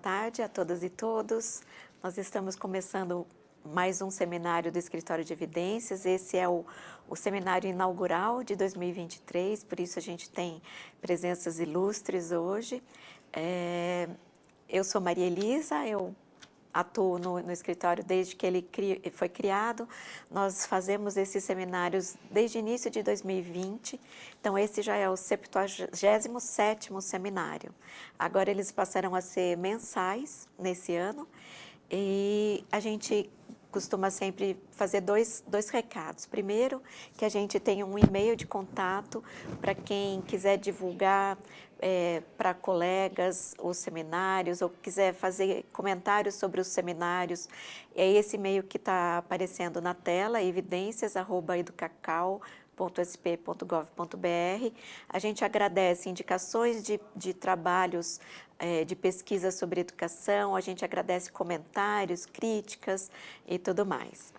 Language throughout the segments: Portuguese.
tarde a todas e todos. Nós estamos começando mais um seminário do Escritório de Evidências. Esse é o seminário inaugural de 2023, por isso a gente tem presenças ilustres hoje. Eu sou Maria Elisa, eu atuo no escritório desde que ele foi criado. Nós fazemos esses seminários desde o início de 2020, então esse já é o 77º seminário. Agora eles passarão a ser mensais nesse ano e a gente costuma sempre fazer dois recados. Primeiro, que a gente tem um e-mail de contato para quem quiser divulgar para colegas os seminários ou quiser fazer comentários sobre os seminários. É esse e-mail que está aparecendo na tela, evidências@educacal.sp.gov.br. A gente agradece indicações de trabalhos de pesquisa sobre educação, a gente agradece comentários, críticas e tudo mais.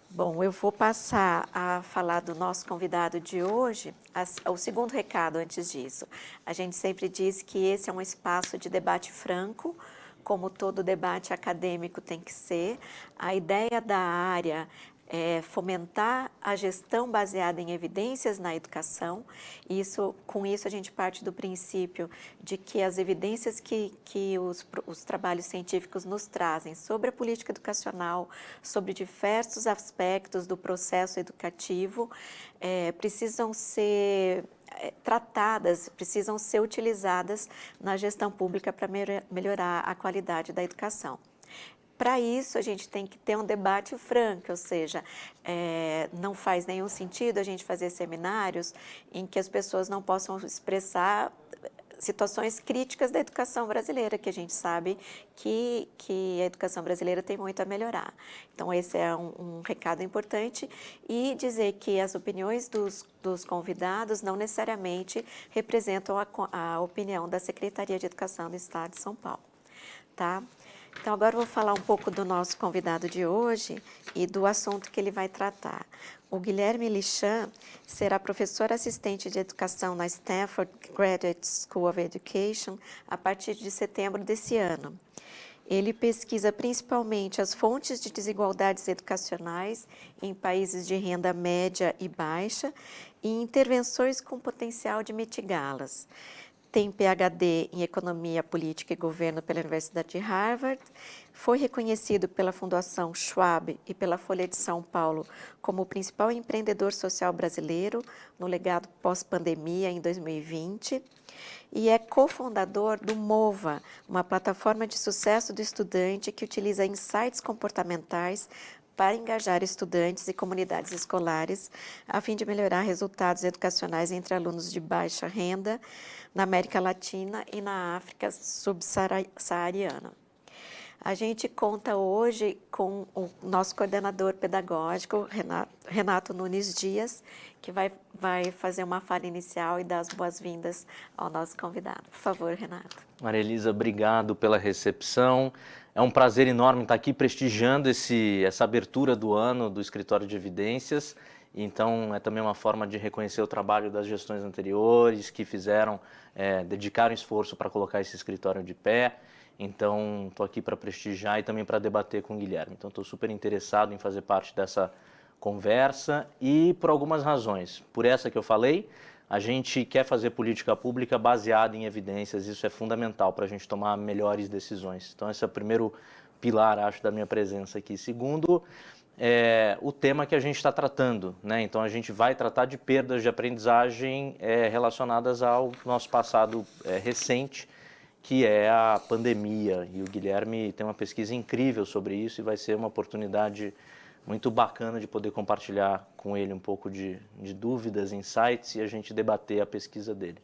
Bom, eu vou passar a falar do nosso convidado de hoje. O segundo recado antes disso. A gente sempre diz que esse é um espaço de debate franco, como todo debate acadêmico tem que ser. A ideia da área é fomentar a gestão baseada em evidências na educação. Com isso, a gente parte do princípio de que as evidências que os trabalhos científicos nos trazem sobre a política educacional, sobre diversos aspectos do processo educativo, precisam ser tratadas, precisam ser utilizadas na gestão pública para melhorar a qualidade da educação. Para isso, a gente tem que ter um debate franco, ou seja, não faz nenhum sentido a gente fazer seminários em que as pessoas não possam expressar situações críticas da educação brasileira, que a gente sabe que a educação brasileira tem muito a melhorar. Então, esse é um recado importante e dizer que as opiniões dos convidados não necessariamente representam a opinião da Secretaria de Educação do Estado de São Paulo, tá? Então, agora eu vou falar um pouco do nosso convidado de hoje e do assunto que ele vai tratar. O Guilherme Lichan será professor assistente de educação na Stanford Graduate School of Education a partir de setembro desse ano. Ele pesquisa principalmente as fontes de desigualdades educacionais em países de renda média e baixa e intervenções com potencial de mitigá-las. Tem PhD em Economia, Política e Governo pela Universidade de Harvard, foi reconhecido pela Fundação Schwab e pela Folha de São Paulo como o principal empreendedor social brasileiro no legado pós-pandemia em 2020 e é cofundador do MOVA, uma plataforma de sucesso do estudante que utiliza insights comportamentais para engajar estudantes e comunidades escolares, a fim de melhorar resultados educacionais entre alunos de baixa renda na América Latina e na África subsaariana. A gente conta hoje com o nosso coordenador pedagógico, Renato Nunes Dias, que vai fazer uma fala inicial e dar as boas-vindas ao nosso convidado. Por favor, Renato. Maria Elisa, obrigado pela recepção. É um prazer enorme estar aqui prestigiando essa abertura do ano do Escritório de Evidências. Então, é também uma forma de reconhecer o trabalho das gestões anteriores que dedicaram esforço para colocar esse escritório de pé. Então, estou aqui para prestigiar e também para debater com o Guilherme. Então, estou super interessado em fazer parte dessa conversa e por algumas razões. Por essa que eu falei, a gente quer fazer política pública baseada em evidências, isso é fundamental para a gente tomar melhores decisões. Então, esse é o primeiro pilar, acho, da minha presença aqui. Segundo, o tema que a gente está tratando, né? Então, a gente vai tratar de perdas de aprendizagem relacionadas ao nosso passado recente, que é a pandemia. E o Guilherme tem uma pesquisa incrível sobre isso e vai ser uma oportunidade muito bacana de poder compartilhar com ele um pouco de dúvidas, insights e a gente debater a pesquisa dele.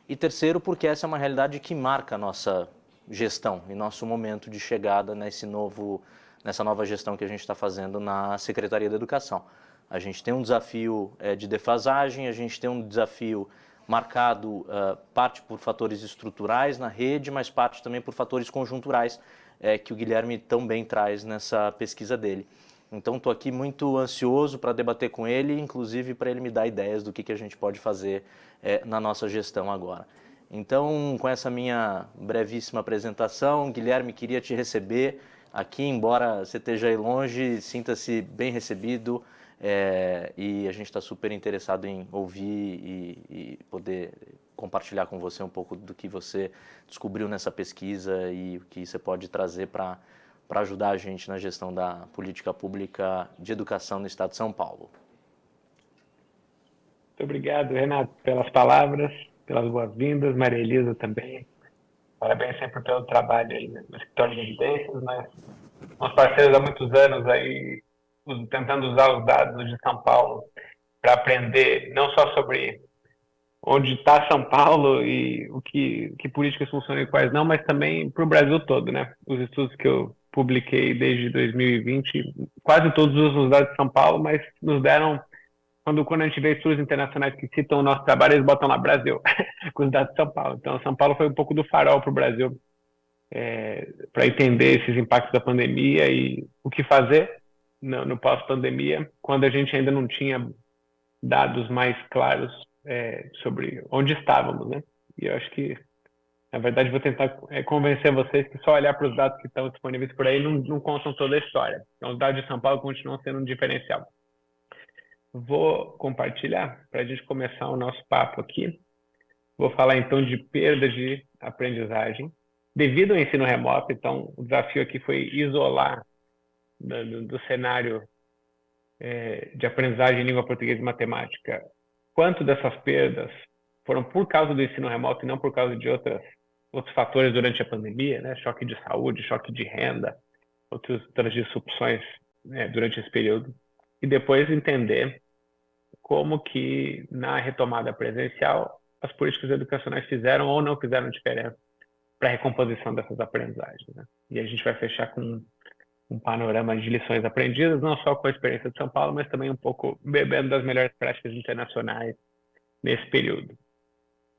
E terceiro, porque essa é uma realidade que marca a nossa gestão e nosso momento de chegada nessa nova gestão que a gente está fazendo na Secretaria da Educação. A gente tem um desafio de defasagem, a gente tem um desafio marcado parte por fatores estruturais na rede, mas parte também por fatores conjunturais que o Guilherme também traz nessa pesquisa dele. Então, estou aqui muito ansioso para debater com ele, inclusive para ele me dar ideias do que a gente pode fazer na nossa gestão agora. Então, com essa minha brevíssima apresentação, Guilherme, queria te receber aqui, embora você esteja aí longe, sinta-se bem recebido, e a gente está super interessado em ouvir e poder compartilhar com você um pouco do que você descobriu nessa pesquisa e o que você pode trazer para ajudar a gente na gestão da política pública de educação no Estado de São Paulo. Muito obrigado, Renato, pelas palavras, pelas boas-vindas, Maria Elisa também. Parabéns sempre pelo trabalho aí no Escritório de Evidências, mas nós parceiros há muitos anos aí, tentando usar os dados de São Paulo para aprender não só sobre onde está São Paulo e que políticas funcionam e quais não, mas também para o Brasil todo, né? Os estudos que eu publiquei desde 2020, quase todos usam os dados de São Paulo, mas nos deram, quando a gente vê estudos internacionais que citam o nosso trabalho, eles botam lá Brasil, com os dados de São Paulo. Então, São Paulo foi um pouco do farol para o Brasil, para entender esses impactos da pandemia e o que fazer no pós-pandemia, quando a gente ainda não tinha dados mais claros sobre onde estávamos, né? E eu acho que, na verdade, vou tentar convencer vocês que só olhar para os dados que estão disponíveis por aí não contam toda a história. Então, os dados de São Paulo continuam sendo um diferencial. Vou compartilhar para a gente começar o nosso papo aqui. Vou falar, então, de perda de aprendizagem devido ao ensino remoto. Então, o desafio aqui foi isolar do cenário de aprendizagem em língua portuguesa e matemática quanto dessas perdas foram por causa do ensino remoto e não por causa de outros fatores durante a pandemia, né? Choque de saúde, choque de renda, outras disrupções durante esse período. E depois entender como que na retomada presencial as políticas educacionais fizeram ou não fizeram diferença para a recomposição dessas aprendizagens, né? E a gente vai fechar com um panorama de lições aprendidas, não só com a experiência de São Paulo, mas também um pouco bebendo das melhores práticas internacionais nesse período.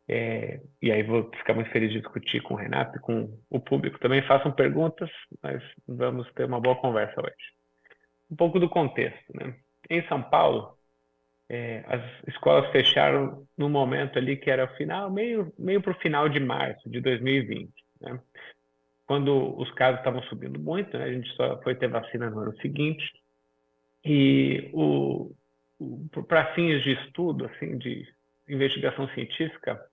E aí vou ficar muito feliz de discutir com o Renato e com o público. Também façam perguntas, mas vamos ter uma boa conversa hoje. Um pouco do contexto, né? Em São Paulo, as escolas fecharam no momento ali que era o final, meio para o final de março de 2020, né? Quando os casos estavam subindo muito, né? A gente só foi ter vacina no ano seguinte. E para fins de estudo, assim, de investigação científica,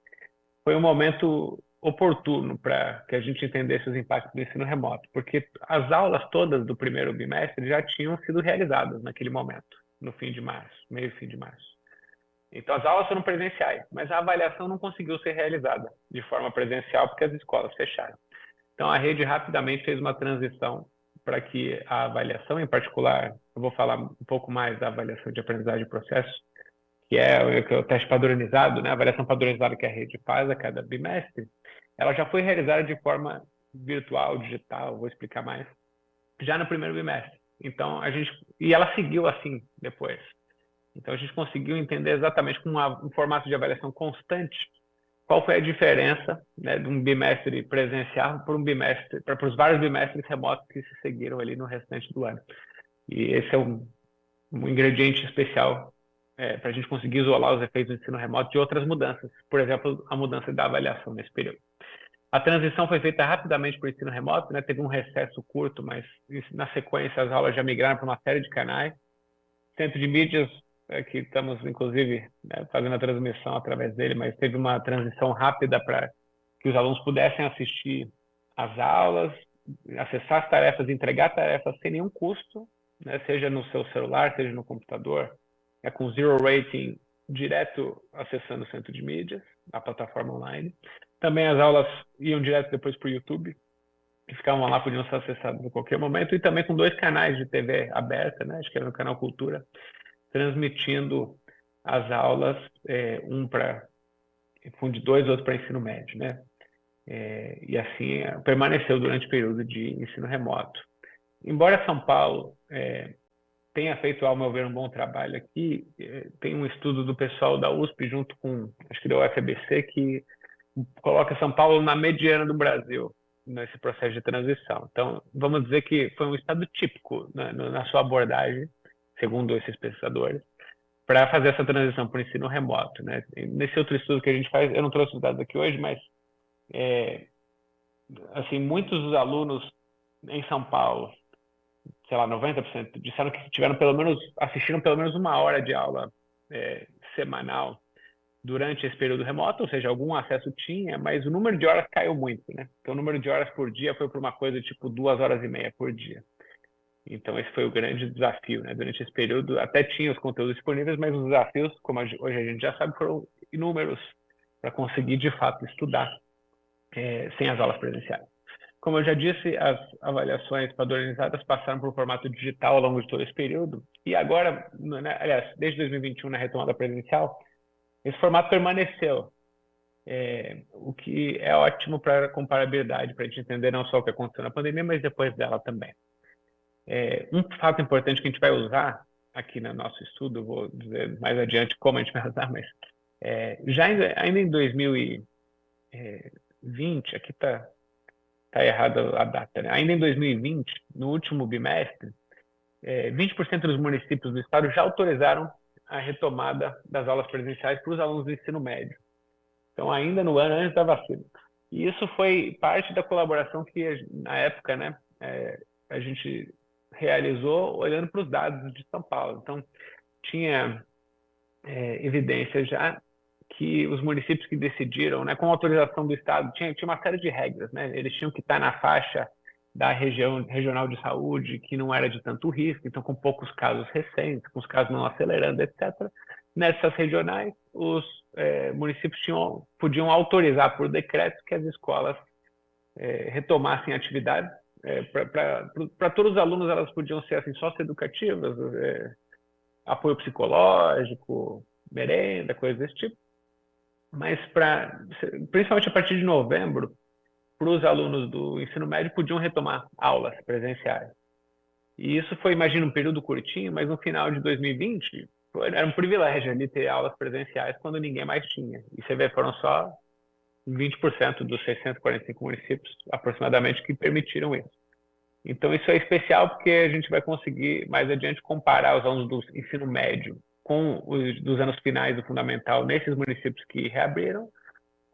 foi um momento oportuno para que a gente entendesse os impactos do ensino remoto, porque as aulas todas do primeiro bimestre já tinham sido realizadas naquele momento, no fim de março, meio fim de março. Então, as aulas foram presenciais, mas a avaliação não conseguiu ser realizada de forma presencial porque as escolas fecharam. Então, a rede rapidamente fez uma transição para que a avaliação, em particular, eu vou falar um pouco mais da avaliação de aprendizagem de processo, que é o teste padronizado, né? A avaliação padronizada que a rede faz a cada bimestre, ela já foi realizada de forma virtual, digital, vou explicar mais, já no primeiro bimestre. Então, e ela seguiu assim depois. Então, a gente conseguiu entender exatamente com um formato de avaliação constante qual foi a diferença, né, de um bimestre presencial para os vários bimestres remotos que se seguiram ali no restante do ano. E esse é um ingrediente especial para a gente conseguir isolar os efeitos do ensino remoto de outras mudanças. Por exemplo, a mudança da avaliação nesse período. A transição foi feita rapidamente para o ensino remoto, né? Teve um recesso curto, mas na sequência as aulas já migraram para uma série de canais. Centro de mídias, que estamos, inclusive, né, fazendo a transmissão através dele, mas teve uma transição rápida para que os alunos pudessem assistir às aulas, acessar as tarefas, entregar tarefas sem nenhum custo, né, seja no seu celular, seja no computador, com zero rating, direto acessando o centro de mídias, a plataforma online. Também as aulas iam direto depois para o YouTube, que ficavam lá, podiam ser acessados a qualquer momento, e também com 2 canais de TV aberta, né, acho que era no canal Cultura, transmitindo as aulas, um para Fundo 2, outro para ensino médio, né? E assim permaneceu durante o período de ensino remoto. Embora São Paulo tenha feito, ao meu ver, um bom trabalho aqui, tem um estudo do pessoal da USP junto com, acho que da UFABC, que coloca São Paulo na mediana do Brasil nesse processo de transição. Então, vamos dizer que foi um estado típico, né, na sua abordagem, segundo esses pesquisadores, para fazer essa transição para o ensino remoto, né? Nesse outro estudo que a gente faz, eu não trouxe os dados aqui hoje, mas assim, muitos dos alunos em São Paulo, sei lá, 90%, disseram que assistiram pelo menos uma hora de aula semanal durante esse período remoto, ou seja, algum acesso tinha, mas o número de horas caiu muito, né? Então, o número de horas por dia foi para uma coisa tipo 2 horas e meia por dia. Então, esse foi o grande desafio, né? Durante esse período, até tinha os conteúdos disponíveis, mas os desafios, como hoje a gente já sabe, foram inúmeros para conseguir, de fato, estudar sem as aulas presenciais. Como eu já disse, as avaliações padronizadas passaram para o formato digital ao longo de todo esse período, e agora, né, aliás, desde 2021, na retomada presencial, esse formato permaneceu, o que é ótimo para a comparabilidade, para a gente entender não só o que aconteceu na pandemia, mas depois dela também. Um fato importante que a gente vai usar aqui no nosso estudo, vou dizer mais adiante como a gente vai usar, mas ainda em 2020, aqui está errada a data, né? Ainda em 2020, no último bimestre, 20% dos municípios do estado já autorizaram a retomada das aulas presenciais para os alunos do ensino médio. Então, ainda no ano antes da vacina. E isso foi parte da colaboração que, na época, né, a gente realizou olhando para os dados de São Paulo. Então, tinha evidência já que os municípios que decidiram, né, com autorização do Estado, tinha uma série de regras, né? Eles tinham que estar na faixa da região regional de saúde, que não era de tanto risco, então com poucos casos recentes, com os casos não acelerando, etc. Nessas regionais, os municípios podiam autorizar por decreto que as escolas retomassem atividades. Para todos os alunos, elas podiam ser assim, socioeducativas, apoio psicológico, merenda, coisas desse tipo. Mas, principalmente a partir de novembro, para os alunos do ensino médio podiam retomar aulas presenciais. E isso foi, imagina, um período curtinho, mas no final de 2020 era um privilégio ali ter aulas presenciais quando ninguém mais tinha. E você vê, foram só 20% dos 645 municípios, aproximadamente, que permitiram isso. Então, isso é especial porque a gente vai conseguir, mais adiante, comparar os alunos do ensino médio com os dos anos finais do fundamental nesses municípios que reabriram,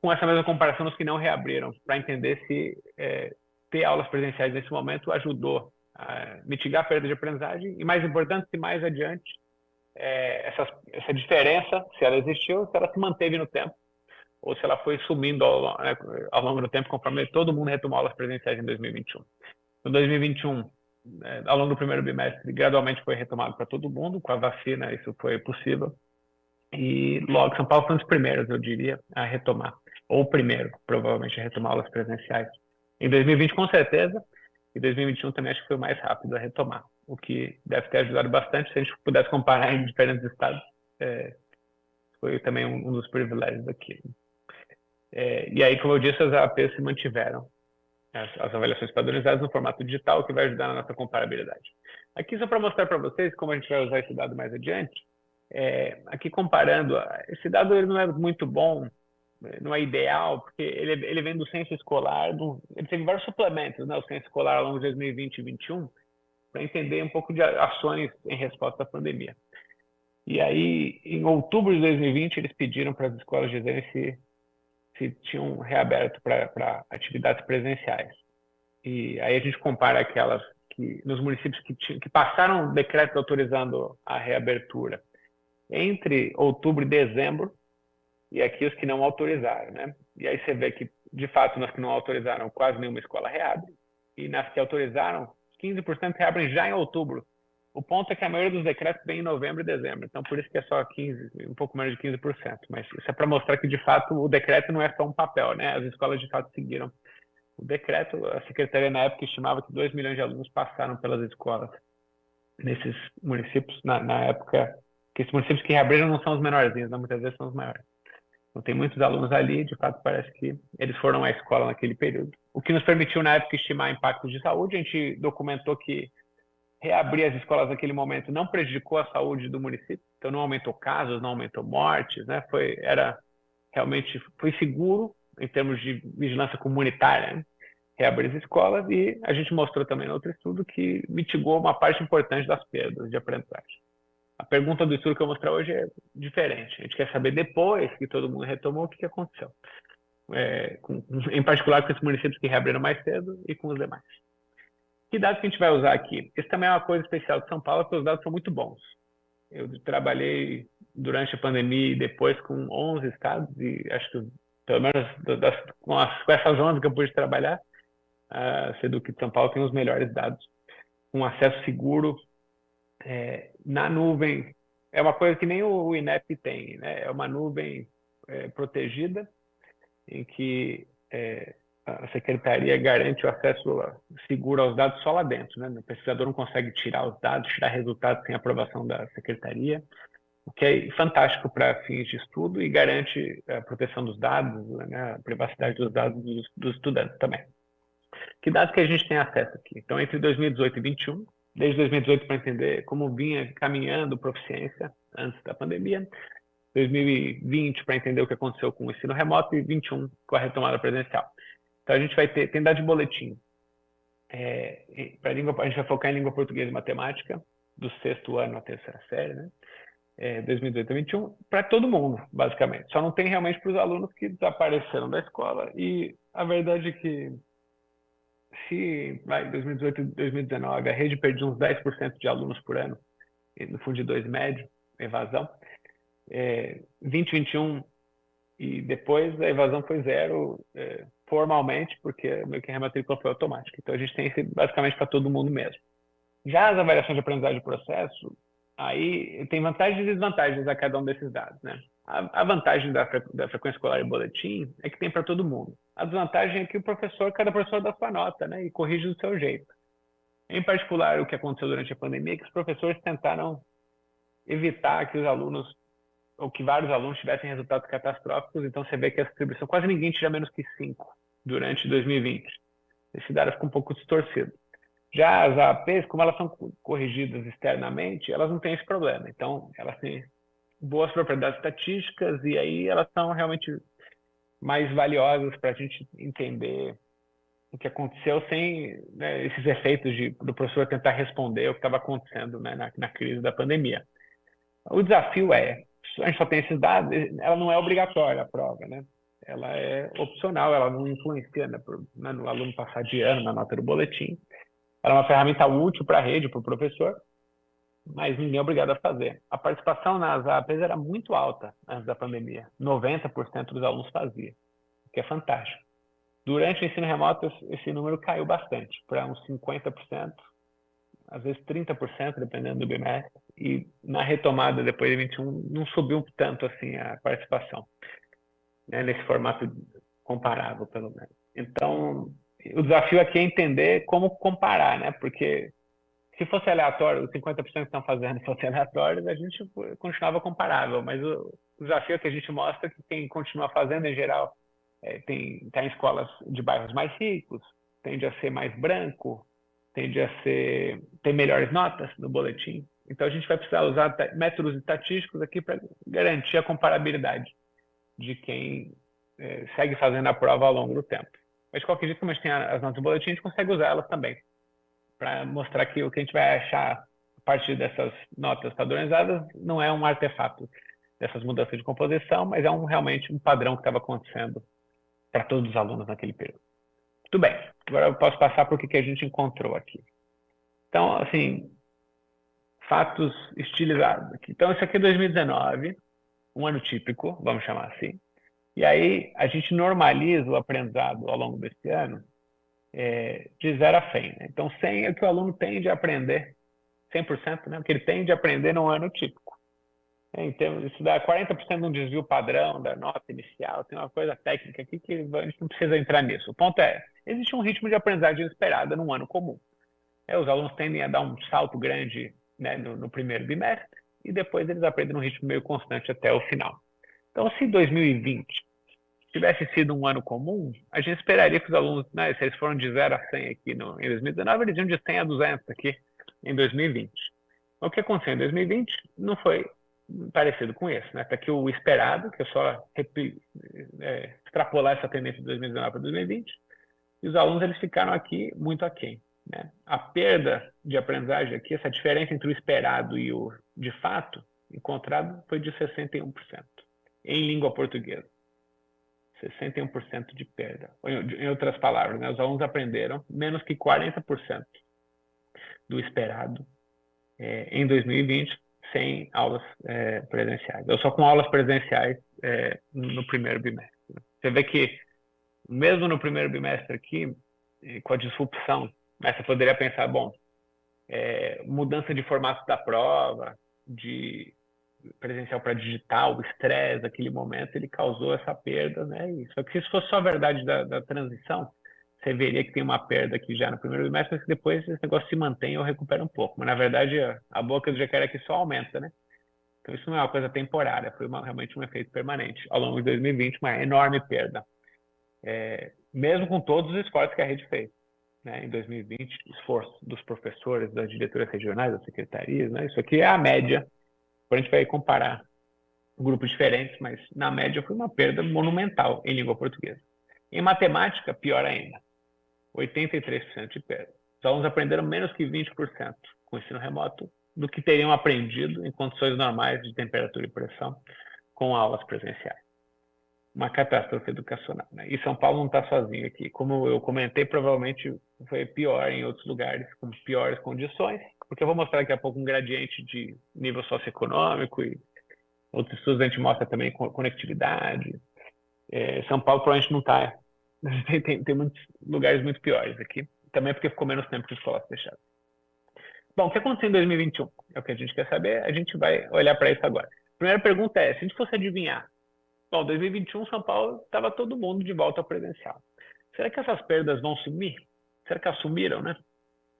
com essa mesma comparação nos que não reabriram, para entender se ter aulas presenciais nesse momento ajudou a mitigar a perda de aprendizagem e, mais importante, se mais adiante, essa diferença, se ela existiu, se ela se manteve no tempo, ou se ela foi sumindo ao longo do tempo, conforme todo mundo retomou aulas presenciais em 2021. No 2021, ao longo do primeiro bimestre, gradualmente foi retomado para todo mundo, com a vacina isso foi possível, e logo São Paulo foi um dos primeiros, eu diria, a retomar, ou o primeiro, provavelmente, a retomar aulas presenciais. Em 2020, com certeza, e 2021 também acho que foi o mais rápido a retomar, o que deve ter ajudado bastante. Se a gente pudesse comparar em diferentes estados, foi também um dos privilégios aqui. E aí, como eu disse, as APs se mantiveram, as avaliações padronizadas no formato digital, que vai ajudar na nossa comparabilidade. Aqui só para mostrar para vocês como a gente vai usar esse dado mais adiante, aqui comparando, esse dado ele não é muito bom, não é ideal, porque ele vem do censo escolar, ele teve vários suplementos, né, o censo escolar ao longo de 2020 e 2021, para entender um pouco de ações em resposta à pandemia. E aí, em outubro de 2020, eles pediram para as escolas dizerem se tinham reaberto para atividades presenciais. E aí a gente compara aquelas que nos municípios que passaram decreto autorizando a reabertura entre outubro e dezembro, e aqui os que não autorizaram, né? E aí você vê que, de fato, nas que não autorizaram, quase nenhuma escola reabre, e nas que autorizaram, 15% reabrem já em outubro. O ponto é que a maioria dos decretos vem em novembro e dezembro, então por isso que é só 15%, um pouco menos de 15%. Mas isso é para mostrar que, de fato, o decreto não é só um papel, né? As escolas, de fato, seguiram o decreto. A Secretaria, na época, estimava que 2 milhões de alunos passaram pelas escolas nesses municípios, na época, que esses municípios que reabriram não são os menorzinhos, né? Muitas vezes são os maiores. Então, tem muitos alunos ali, de fato, parece que eles foram à escola naquele período. O que nos permitiu, na época, estimar impactos de saúde. A gente documentou que reabrir as escolas naquele momento não prejudicou a saúde do município, então não aumentou casos, não aumentou mortes, né? Realmente foi seguro em termos de vigilância comunitária, né? Reabrir as escolas, e a gente mostrou também no outro estudo que mitigou uma parte importante das perdas de aprendizagem. A pergunta do estudo que eu vou mostrar hoje é diferente. A gente quer saber, depois que todo mundo retomou, o que aconteceu. Em particular com esses municípios que reabriram mais cedo e com os demais. Que dados que a gente vai usar aqui? Esse também é uma coisa especial de São Paulo, porque os dados são muito bons. Eu trabalhei durante a pandemia e depois com 11 estados, e acho que, pelo menos com essas 11 que eu pude trabalhar, a Seduc de São Paulo tem os melhores dados, com acesso seguro, na nuvem. É uma coisa que nem o INEP tem, né? É uma nuvem protegida, em que a secretaria garante o acesso seguro aos dados só lá dentro, né? O pesquisador não consegue tirar os dados, tirar resultados sem aprovação da secretaria, o que é fantástico para fins de estudo e garante a proteção dos dados, né? A privacidade dos dados dos estudantes também. Que dados que a gente tem acesso aqui? Então, entre 2018 e 2021, desde 2018 para entender como vinha caminhando proficiência antes da pandemia, 2020 para entender o que aconteceu com o ensino remoto e 2021 com a retomada presencial. Então a gente vai tem dado de boletim. A gente vai focar em língua portuguesa e matemática, do 6º ano à 3ª série, né? 2018 a 2021, para todo mundo, basicamente. Só não tem realmente para os alunos que desapareceram da escola. E a verdade é que se em 2018 e 2019 a rede perdia uns 10% de alunos por ano, no fundo de 2 médio, evasão, 2021 e depois a evasão foi zero formalmente, porque meio que a rematrícula foi automática. Então a gente tem isso basicamente para todo mundo mesmo. Já as avaliações de aprendizagem de processo, aí tem vantagens e desvantagens a cada um desses dados, né? A vantagem da frequência escolar e boletim é que tem para todo mundo. A desvantagem é que cada professor dá sua nota, né? E corrige do seu jeito. Em particular, o que aconteceu durante a pandemia é que os professores tentaram evitar que os alunos ou que vários alunos tivessem resultados catastróficos, então você vê que a distribuição, quase ninguém tira menos que 5 durante 2020. Esse dado fica um pouco distorcido. Já as AAPs, como elas são corrigidas externamente, elas não têm esse problema. Então, elas têm boas propriedades estatísticas e aí elas são realmente mais valiosas para a gente entender o que aconteceu sem, né, esses efeitos do professor tentar responder o que estava acontecendo, né, na crise da pandemia. O desafio a gente só tem esses dados, ela não é obrigatória a prova, né? Ela é opcional, ela não influencia, né, no aluno passar de ano na nota do boletim. Ela é uma ferramenta útil para a rede, para o professor, mas ninguém é obrigado a fazer. A participação nas APs era muito alta antes da pandemia. 90% dos alunos faziam, o que é fantástico. Durante o ensino remoto, esse número caiu bastante, para uns 50%, às vezes 30%, dependendo do bimestre. E na retomada, depois de 21, não subiu tanto assim a participação, né, nesse formato comparável, pelo menos. Então, o desafio aqui é entender como comparar, né? Porque se fosse aleatório, os 50% que estão fazendo fosse aleatório, a gente continuava comparável. Mas o desafio é que a gente mostra que quem continua fazendo, em geral, está em escolas de bairros mais ricos, tende a ser mais branco, tende a ter melhores notas no boletim. Então, a gente vai precisar usar métodos estatísticos aqui para garantir a comparabilidade de quem segue fazendo a prova ao longo do tempo. Mas, de qualquer jeito, como a gente tem as notas do boletim, a gente consegue usar elas também para mostrar que o que a gente vai achar a partir dessas notas padronizadas não é um artefato dessas mudanças de composição, mas é realmente um padrão que estava acontecendo para todos os alunos naquele período. Muito bem, agora eu posso passar por o que a gente encontrou aqui. Então, assim, fatos estilizados aqui. Então, isso aqui é 2019, um ano típico, vamos chamar assim. E aí, a gente normaliza o aprendizado ao longo desse ano de 0 a 100. Né? Então, 100 é o que o aluno tende a aprender, 100%, né? O que ele tende a aprender num ano típico. Então, isso dá 40% de um desvio padrão da nota inicial, tem uma coisa técnica aqui que a gente não precisa entrar nisso. O ponto é, existe um ritmo de aprendizagem esperada num ano comum. Os alunos tendem a dar um salto grande, né, no primeiro bimestre e depois eles aprendem num ritmo meio constante até o final. Então, se 2020 tivesse sido um ano comum, a gente esperaria que os alunos, né, se eles foram de 0 a 100 aqui em 2019, eles iam de 100 a 200 aqui em 2020. O que aconteceu em 2020 não foi parecido com isso, né? Está aqui o esperado, que é só extrapolar essa tendência de 2019 para 2020, e os alunos eles ficaram aqui muito aquém. né? A perda de aprendizagem aqui, essa diferença entre o esperado e o de fato encontrado foi de 61% em língua portuguesa. 61% de perda. Em outras palavras, né, os alunos aprenderam menos que 40% do esperado em 2020 sem aulas presenciais. Eu só com aulas presenciais no primeiro bimestre. Você vê que mesmo no primeiro bimestre aqui, com a disrupção, né, você poderia pensar, bom, mudança de formato da prova, de presencial para digital, o estresse daquele momento, ele causou essa perda, né? Só que se isso fosse só a verdade da transição, você veria que tem uma perda aqui já no primeiro bimestre, mas que depois esse negócio se mantém ou recupera um pouco. Mas, na verdade, a boca do jacaré aqui só aumenta, né? Então, isso não é uma coisa temporária, foi realmente um efeito permanente. Ao longo de 2020, uma enorme perda. Mesmo com todos os esforços que a rede fez. Né? Em 2020, esforço dos professores, das diretoras regionais, das secretarias, né? Isso aqui é a média. A gente vai comparar grupos diferentes, mas na média foi uma perda monumental em língua portuguesa. Em matemática, pior ainda, 83% de perda. Os alunos aprenderam menos que 20% com o ensino remoto do que teriam aprendido em condições normais de temperatura e pressão com aulas presenciais. Uma catástrofe educacional. Né? E São Paulo não está sozinho aqui. Como eu comentei, provavelmente foi pior em outros lugares, com piores condições, porque eu vou mostrar daqui a pouco um gradiente de nível socioeconômico e outros estudos a gente mostra também conectividade. São Paulo provavelmente não está. Tem muitos lugares muito piores aqui. Também porque ficou menos tempo com escolas fechadas. Bom, o que aconteceu em 2021? É o que a gente quer saber. A gente vai olhar para isso agora. A primeira pergunta é, se a gente fosse adivinhar, bom, 2021 São Paulo estava todo mundo de volta ao presencial. Será que essas perdas vão sumir? Será que assumiram, né?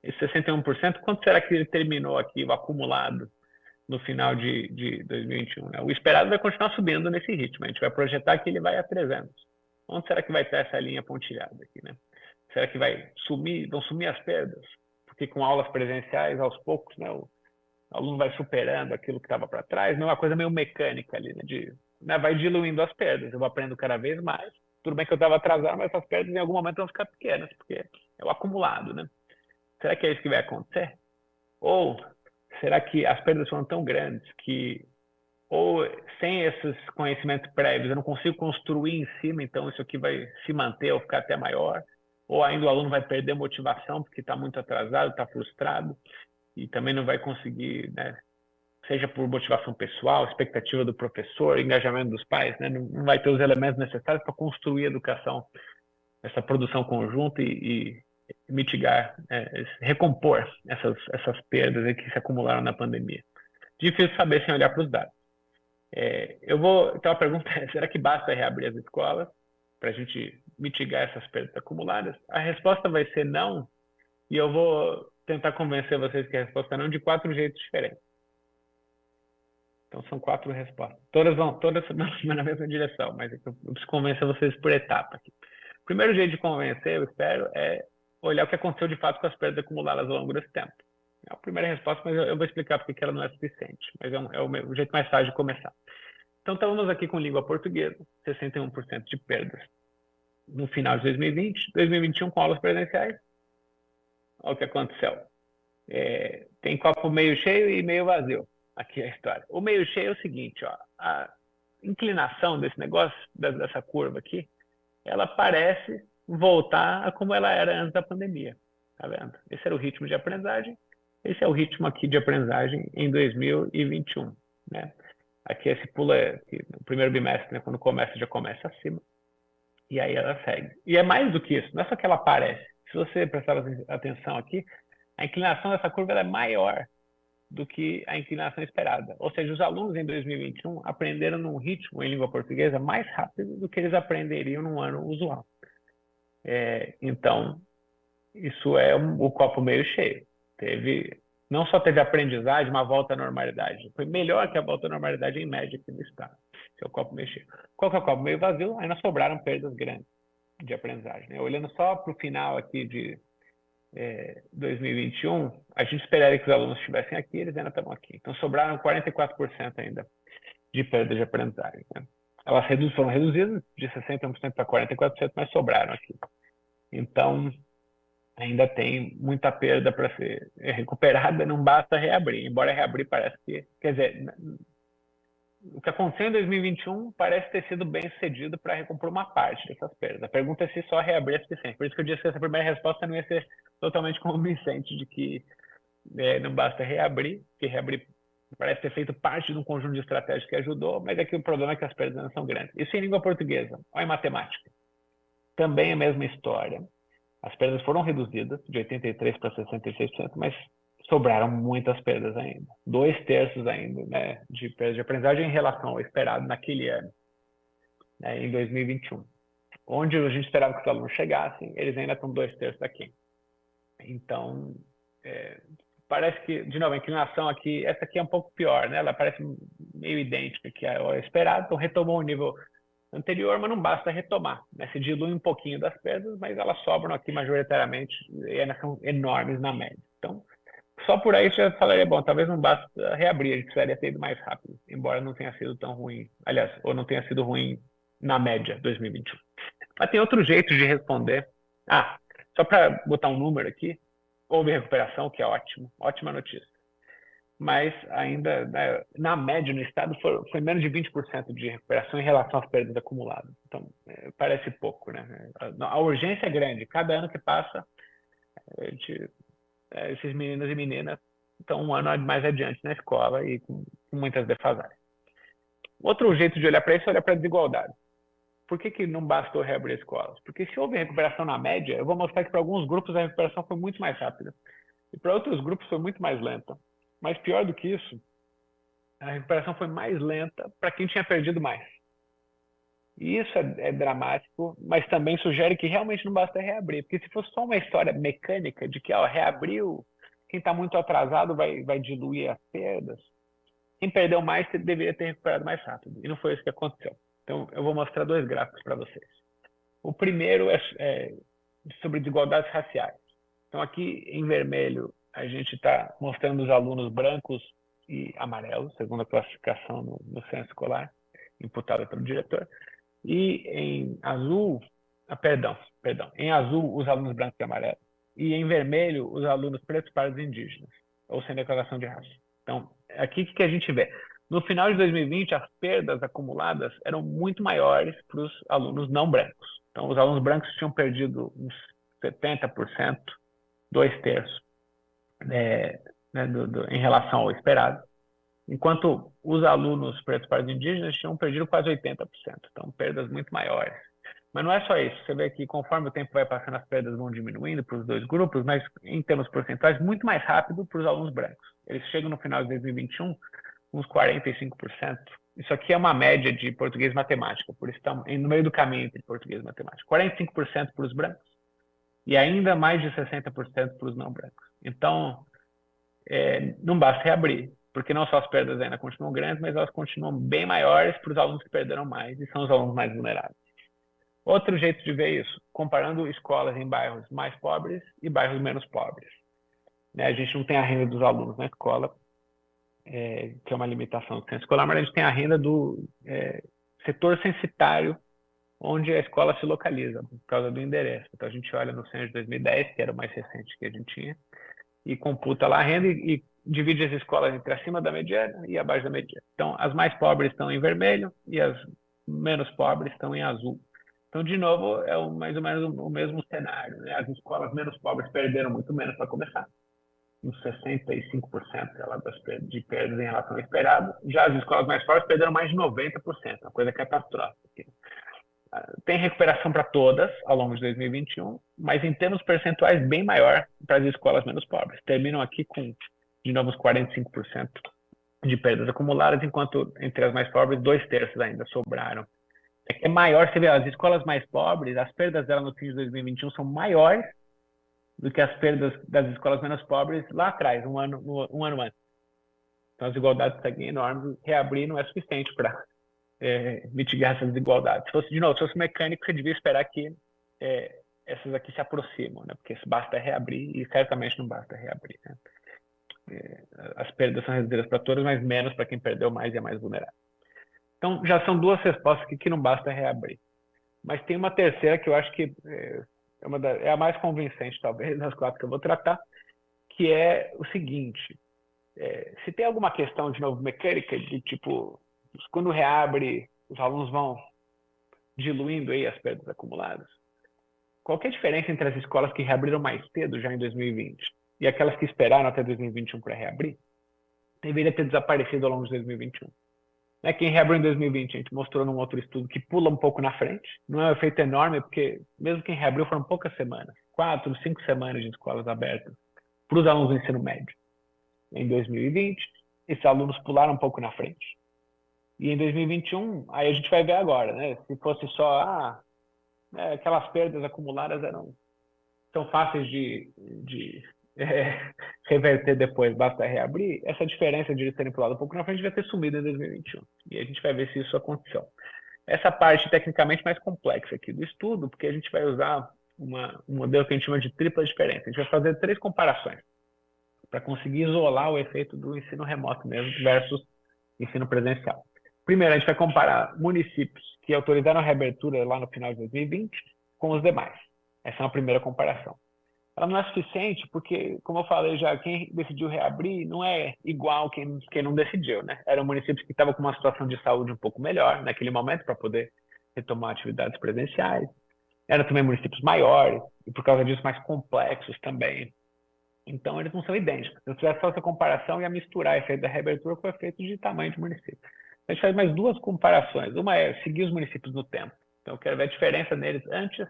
Esse 61%, quanto será que ele terminou aqui, o acumulado, no final de 2021? Né? O esperado vai continuar subindo nesse ritmo. A gente vai projetar que ele vai a 300. Onde será que vai estar essa linha pontilhada aqui, né? Será que vão sumir as perdas? Porque com aulas presenciais, aos poucos, né, o aluno vai superando aquilo que estava para trás. Não é uma coisa meio mecânica ali, né, vai diluindo as perdas. Eu aprendo cada vez mais. Tudo bem que eu estava atrasado, mas essas perdas em algum momento vão ficar pequenas, porque é o acumulado, né? Será que é isso que vai acontecer? Ou será que as perdas foram tão grandes que, ou sem esses conhecimentos prévios, eu não consigo construir em cima, então isso aqui vai se manter ou ficar até maior? Ou ainda o aluno vai perder motivação porque está muito atrasado, está frustrado e também não vai conseguir, né, seja por motivação pessoal, expectativa do professor, engajamento dos pais, né, não vai ter os elementos necessários para construir a educação, essa produção conjunta e mitigar, recompor essas perdas que se acumularam na pandemia. Difícil saber sem olhar para os dados. Então a pergunta é, será que basta reabrir as escolas para a gente mitigar essas perdas acumuladas? A resposta vai ser não, e eu vou tentar convencer vocês que a resposta é não de 4 jeitos diferentes. Então são 4 respostas. Todas na mesma direção, mas eu preciso convencer vocês por etapa aqui. O primeiro jeito de convencer, eu espero, é olhar o que aconteceu de fato com as perdas acumuladas ao longo desse tempo. É a primeira resposta, mas eu vou explicar porque ela não é suficiente. Mas é o jeito mais fácil de começar. Então, estamos aqui com língua portuguesa, 61% de perdas no final de 2020, 2021 com aulas presenciais. Olha o que aconteceu. Tem copo meio cheio e meio vazio. Aqui é a história. O meio cheio é o seguinte, ó, a inclinação desse negócio, dessa curva aqui, ela parece voltar a como ela era antes da pandemia. Tá vendo? Esse era o ritmo de aprendizagem. Esse é o ritmo aqui de aprendizagem em 2021, né? Aqui esse pula, o primeiro bimestre, né, quando começa, já começa acima. E aí ela segue. E é mais do que isso, não é só que ela aparece. Se você prestar atenção aqui, a inclinação dessa curva ela é maior do que a inclinação esperada. Ou seja, os alunos em 2021 aprenderam num ritmo em língua portuguesa mais rápido do que eles aprenderiam num ano usual. Então, isso é o copo meio cheio. Não só teve aprendizagem, uma volta à normalidade. Foi melhor que a volta à normalidade em média aqui no estado. Esse é o copo meio cheio. Qual que é o copo meio vazio? Ainda sobraram perdas grandes de aprendizagem. Né? Olhando só para o final aqui de 2021, a gente esperaria que os alunos estivessem aqui, eles ainda estão aqui. Então, sobraram 44% ainda de perda de aprendizagem. Né? Elas foram reduzidas de 61% para 44%, mas sobraram aqui. Então, ainda tem muita perda para ser recuperada, não basta reabrir. Embora reabrir parece que, quer dizer, o que aconteceu em 2021 parece ter sido bem sucedido para recompor uma parte dessas perdas. A pergunta é se só reabrir é suficiente. Por isso que eu disse que essa primeira resposta não ia ser totalmente convincente de que não basta reabrir, porque reabrir parece ter feito parte de um conjunto de estratégias que ajudou, mas aqui o problema é que as perdas não são grandes. Isso em língua portuguesa, ou em matemática. Também a mesma história. As perdas foram reduzidas de 83% para 66%, mas sobraram muitas perdas ainda. 2/3 ainda, né, de perdas de aprendizagem em relação ao esperado naquele ano, né, em 2021. Onde a gente esperava que os alunos chegassem, eles ainda estão 2/3 daqui. Então, parece que, de novo, a inclinação aqui, essa aqui é um pouco pior, né? Ela parece meio idêntica que ao esperado, então retomou o nível anterior, mas não basta retomar, né? Se dilui um pouquinho das perdas, mas elas sobram aqui majoritariamente e ainda são enormes na média. Então, só por aí você já falaria, bom, talvez não basta reabrir, a gente precisaria ter ido mais rápido, embora não tenha sido tão ruim, aliás, ou não tenha sido ruim na média 2021. Mas tem outro jeito de responder. Só para botar um número aqui, houve recuperação, que é ótimo, ótima notícia. Mas ainda, né, na média no estado, foi menos de 20% de recuperação em relação às perdas acumuladas. Então, parece pouco, né? A urgência é grande. Cada ano que passa, esses meninos e meninas estão um ano mais adiante na escola e com muitas defasagens. Outro jeito de olhar para isso é olhar para a desigualdade. Por que não bastou reabrir escolas? Porque se houve recuperação na média, eu vou mostrar que para alguns grupos a recuperação foi muito mais rápida. E para outros grupos foi muito mais lenta. Mas pior do que isso, a recuperação foi mais lenta para quem tinha perdido mais. E isso é dramático, mas também sugere que realmente não basta reabrir. Porque se fosse só uma história mecânica de que reabriu, quem está muito atrasado vai diluir as perdas, quem perdeu mais deveria ter recuperado mais rápido. E não foi isso que aconteceu. Então, eu vou mostrar 2 gráficos para vocês. O primeiro é sobre desigualdades raciais. Então, aqui em vermelho, a gente está mostrando os alunos brancos e amarelos, segundo a classificação no censo escolar, imputada pelo diretor. E em azul, perdão, em azul, os alunos brancos e amarelos. E em vermelho, os alunos pretos, pardos e indígenas, ou sem declaração de raça. Então, aqui o que a gente vê? No final de 2020, as perdas acumuladas eram muito maiores para os alunos não brancos. Então, os alunos brancos tinham perdido uns 70%, 2/3, em relação ao esperado, enquanto os alunos pretos, pardos e indígenas tinham perdido quase 80%. Então, perdas muito maiores. Mas não é só isso. Você vê que conforme o tempo vai passando, as perdas vão diminuindo para os 2 grupos, mas em termos percentuais, muito mais rápido para os alunos brancos. Eles chegam no final de 2021 uns 45%. Isso aqui é uma média de português e matemática, por isso estamos no meio do caminho entre português e matemática. 45% para os brancos e ainda mais de 60% para os não brancos. Então, não basta reabrir, porque não só as perdas ainda continuam grandes, mas elas continuam bem maiores para os alunos que perderam mais e são os alunos mais vulneráveis. Outro jeito de ver isso, comparando escolas em bairros mais pobres e bairros menos pobres. A gente não tem a renda dos alunos na escola, que é uma limitação do censo escolar, mas a gente tem a renda do setor censitário onde a escola se localiza, por causa do endereço. Então a gente olha no censo de 2010, que era o mais recente que a gente tinha, e computa lá a renda e divide as escolas entre acima da mediana e abaixo da mediana. Então as mais pobres estão em vermelho e as menos pobres estão em azul. Então, de novo, é mais ou menos o mesmo cenário, né? As escolas menos pobres perderam muito menos para começar, uns 65% de perdas em relação ao esperado. Já as escolas mais pobres perderam mais de 90%, uma coisa catastrófica. Tem recuperação para todas ao longo de 2021, mas em termos percentuais bem maior para as escolas menos pobres. Terminam aqui com, de novo, uns 45% de perdas acumuladas, enquanto entre as mais pobres, 2/3 ainda sobraram. É maior, você vê, as escolas mais pobres, as perdas delas no fim de 2021 são maiores do que as perdas das escolas menos pobres lá atrás, um ano antes. Então, as desigualdades seguem enormes. Reabrir não é suficiente para mitigar essas desigualdades. Se fosse mecânico, você devia esperar que essas aqui se aproximam, né? Porque basta reabrir e certamente não basta reabrir, né? As perdas são reduzidas para todos, mas menos para quem perdeu mais e é mais vulnerável. Então, já são 2 respostas aqui que não basta reabrir. Mas tem uma terceira que eu acho que é a mais convincente, talvez, das 4 que eu vou tratar, que é o seguinte: se tem alguma questão, de novo, mecânica, de tipo, quando reabre, os alunos vão diluindo aí as perdas acumuladas. Qual que é a diferença entre as escolas que reabriram mais cedo, já em 2020, e aquelas que esperaram até 2021 para reabrir? Deveria ter desaparecido ao longo de 2021. Quem reabriu em 2020, a gente mostrou num outro estudo que pula um pouco na frente. Não é um efeito enorme, porque mesmo quem reabriu foram poucas semanas, 4, 5 semanas de escolas abertas para os alunos do ensino médio. Em 2020, esses alunos pularam um pouco na frente. E em 2021, aí a gente vai ver agora, né? Se fosse só, aquelas perdas acumuladas são fáceis de reverter depois, basta reabrir, essa diferença de eles terem pulado um pouco na frente vai ter sumido em 2021. E a gente vai ver se isso aconteceu. Essa parte tecnicamente mais complexa aqui do estudo, porque a gente vai usar um modelo que a gente chama de tripla diferença. A gente vai fazer 3 comparações para conseguir isolar o efeito do ensino remoto mesmo versus ensino presencial. Primeiro, a gente vai comparar municípios que autorizaram a reabertura lá no final de 2020 com os demais. Essa é uma primeira comparação. Ela não é suficiente porque, como eu falei já, quem decidiu reabrir não é igual quem não decidiu, né? Eram municípios que estavam com uma situação de saúde um pouco melhor naquele momento para poder retomar atividades presenciais. Eram também municípios maiores e, por causa disso, mais complexos também. Então, eles não são idênticos. Se eu fizesse só essa comparação, ia misturar o efeito da reabertura com o efeito de tamanho de município. A gente faz mais 2 comparações. Uma é seguir os municípios no tempo. Então, eu quero ver a diferença neles antes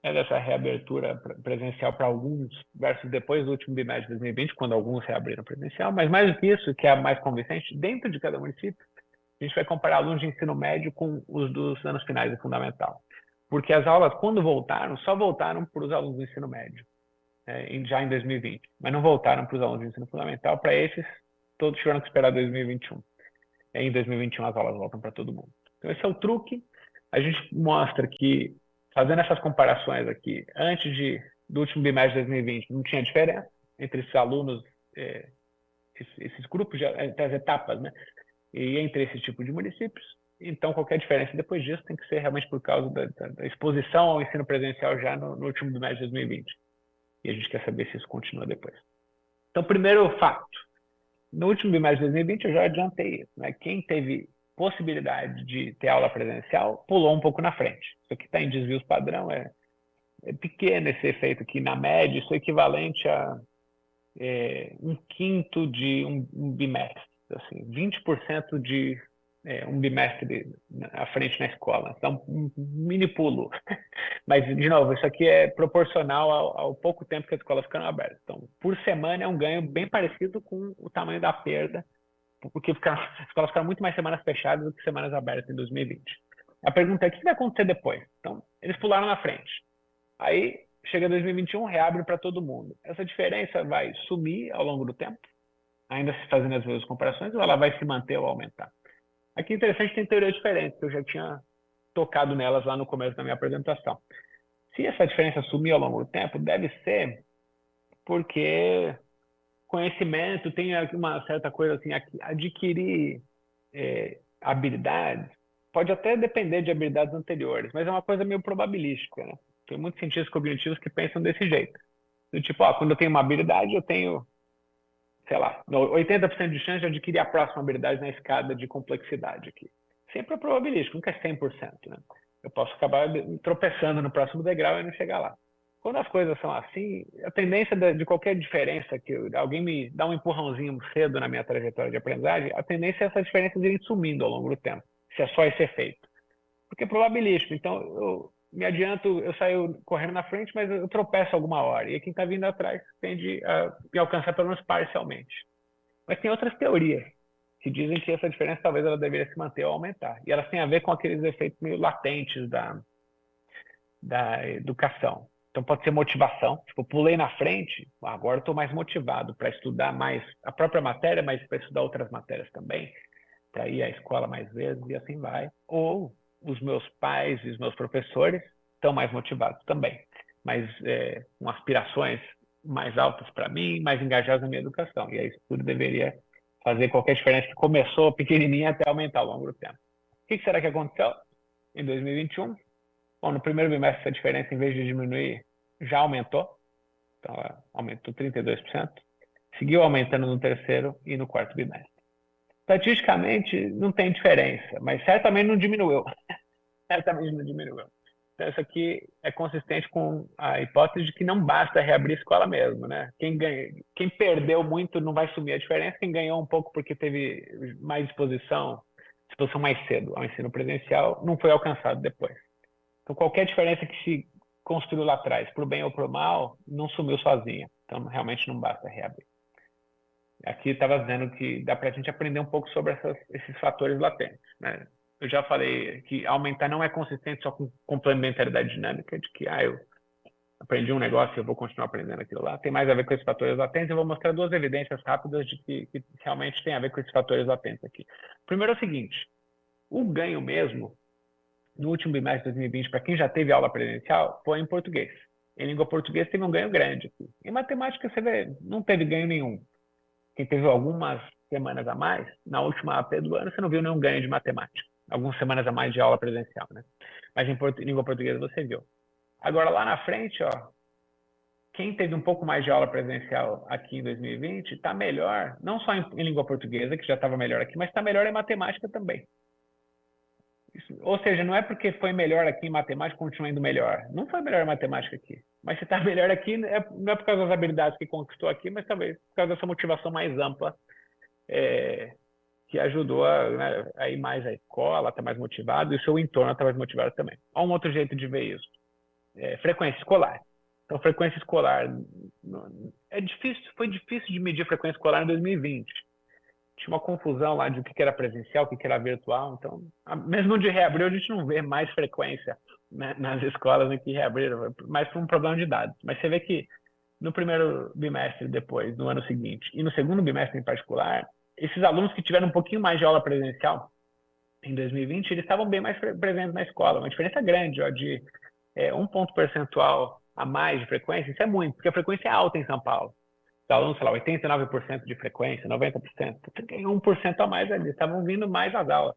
dessa reabertura presencial para alguns versus depois do último bimestre de 2020, quando alguns reabriram presencial. Mas mais do que isso, que é a mais convincente, dentro de cada município, a gente vai comparar alunos de ensino médio com os dos anos finais do fundamental. Porque as aulas, quando voltaram, só voltaram para os alunos do ensino médio, já em 2020. Mas não voltaram para os alunos do ensino fundamental. Para esses, todos tiveram que esperar 2021. Em 2021 as aulas voltam para todo mundo. Então esse é o truque. A gente mostra que, fazendo essas comparações aqui, antes do último bimestre de 2020, não tinha diferença entre esses alunos, esses grupos, entre as etapas, né? E entre esse tipo de municípios. Então, qualquer diferença depois disso tem que ser realmente por causa da exposição ao ensino presencial já no último bimestre de 2020. E a gente quer saber se isso continua depois. Então, primeiro fato. No último bimestre de 2020, eu já adiantei isso, né? Quem teve possibilidade de ter aula presencial pulou um pouco na frente. Isso aqui está em desvios padrão, é pequeno esse efeito aqui. Na média, isso é equivalente a 1/5 de um bimestre. Assim, 20% de um bimestre à frente na escola. Então, um mini pulo. Mas, de novo, isso aqui é proporcional ao pouco tempo que as escolas ficaram abertas. Então, por semana é um ganho bem parecido com o tamanho da perda, porque as escolas ficaram muito mais semanas fechadas do que semanas abertas em 2020. A pergunta é: o que vai acontecer depois? Então, eles pularam na frente. Aí, chega 2021, reabre para todo mundo. Essa diferença vai sumir ao longo do tempo, ainda se fazendo as mesmas comparações, ou ela vai se manter ou aumentar? Aqui é interessante, tem teorias diferentes, que eu já tinha tocado nelas lá no começo da minha apresentação. Se essa diferença sumir ao longo do tempo, deve ser porque conhecimento tem uma certa coisa assim, adquirir habilidades, pode até depender de habilidades anteriores, mas é uma coisa meio probabilística, né? Tem muitos cientistas cognitivos que pensam desse jeito. Do tipo, quando eu tenho uma habilidade, eu tenho, sei lá, 80% de chance de adquirir a próxima habilidade na escada de complexidade aqui. Sempre é probabilístico, nunca é 100%, né? Eu posso acabar tropeçando no próximo degrau e não chegar lá. Quando as coisas são assim, a tendência de qualquer diferença, que alguém me dá um empurrãozinho cedo na minha trajetória de aprendizagem, a tendência é essas diferenças irem sumindo ao longo do tempo, se é só esse efeito. Porque é probabilístico, então eu me adianto, eu saio correndo na frente, mas eu tropeço alguma hora, e quem está vindo atrás tende a me alcançar pelo menos parcialmente. Mas tem outras teorias que dizem que essa diferença talvez ela deveria se manter ou aumentar. E elas têm a ver com aqueles efeitos meio latentes da educação. Então pode ser motivação. Tipo, eu pulei na frente, agora estou mais motivado para estudar mais a própria matéria, mas para estudar outras matérias também, para ir à escola mais vezes e assim vai. Ou os meus pais e os meus professores estão mais motivados também, mas com aspirações mais altas para mim, mais engajados na minha educação. E aí isso tudo deveria fazer qualquer diferença que começou pequenininha até aumentar ao longo do tempo. O que será que aconteceu em 2021? Bom, no primeiro bimestre essa diferença, em vez de diminuir, já aumentou. Então, ela aumentou 32%. Seguiu aumentando no terceiro e no quarto bimestre. Estatisticamente, não tem diferença, mas certamente não diminuiu. Certamente não diminuiu. Então, isso aqui é consistente com a hipótese de que não basta reabrir a escola mesmo, né? Quem perdeu muito não vai sumir a diferença, quem ganhou um pouco porque teve mais disposição mais cedo ao ensino presencial, não foi alcançado depois. Então, qualquer diferença que se construiu lá atrás, por bem ou por mal, não sumiu sozinha. Então, realmente não basta reabrir. Aqui estava dizendo que dá para a gente aprender um pouco sobre esses fatores latentes, né? Eu já falei que aumentar não é consistente só com complementaridade dinâmica, de que eu aprendi um negócio e eu vou continuar aprendendo aquilo lá. Tem mais a ver com esses fatores latentes. Eu vou mostrar duas evidências rápidas de que realmente tem a ver com esses fatores latentes aqui. Primeiro é o seguinte, o ganho mesmo, no último bimestre de 2020, para quem já teve aula presencial, foi em português. Em língua portuguesa teve um ganho grande. Em matemática, você vê, não teve ganho nenhum. Quem teve algumas semanas a mais, na última AP do ano, você não viu nenhum ganho de matemática. Algumas semanas a mais de aula presencial, né? Mas em língua portuguesa você viu. Agora, lá na frente, ó, quem teve um pouco mais de aula presencial aqui em 2020 está melhor, não só em língua portuguesa, que já estava melhor aqui, mas está melhor em matemática também. Ou seja, não é porque foi melhor aqui em matemática, continua indo melhor. Não foi melhor em matemática aqui. Mas se está melhor aqui, não é por causa das habilidades que conquistou aqui, mas talvez por causa dessa motivação mais ampla que ajudou a ir mais à escola, estar mais motivado, e o seu entorno estar mais motivado também. Há um outro jeito de ver isso. Frequência escolar. Então, frequência escolar... foi difícil de medir frequência escolar em 2020. Tinha uma confusão lá de o que era presencial, o que era virtual. Então, mesmo de reabrir, a gente não vê mais frequência, né, nas escolas que reabriram, mais por um problema de dados. Mas você vê que no primeiro bimestre depois, no ano seguinte, e no segundo bimestre em particular, esses alunos que tiveram um pouquinho mais de aula presencial em 2020, eles estavam bem mais presentes na escola. Uma diferença grande, ó, de 1 ponto percentual a mais de frequência. Isso é muito, porque a frequência é alta em São Paulo. Os alunos, sei lá, 89% de frequência, 90%. Você tem 1% a mais ali, estavam vindo mais às aulas.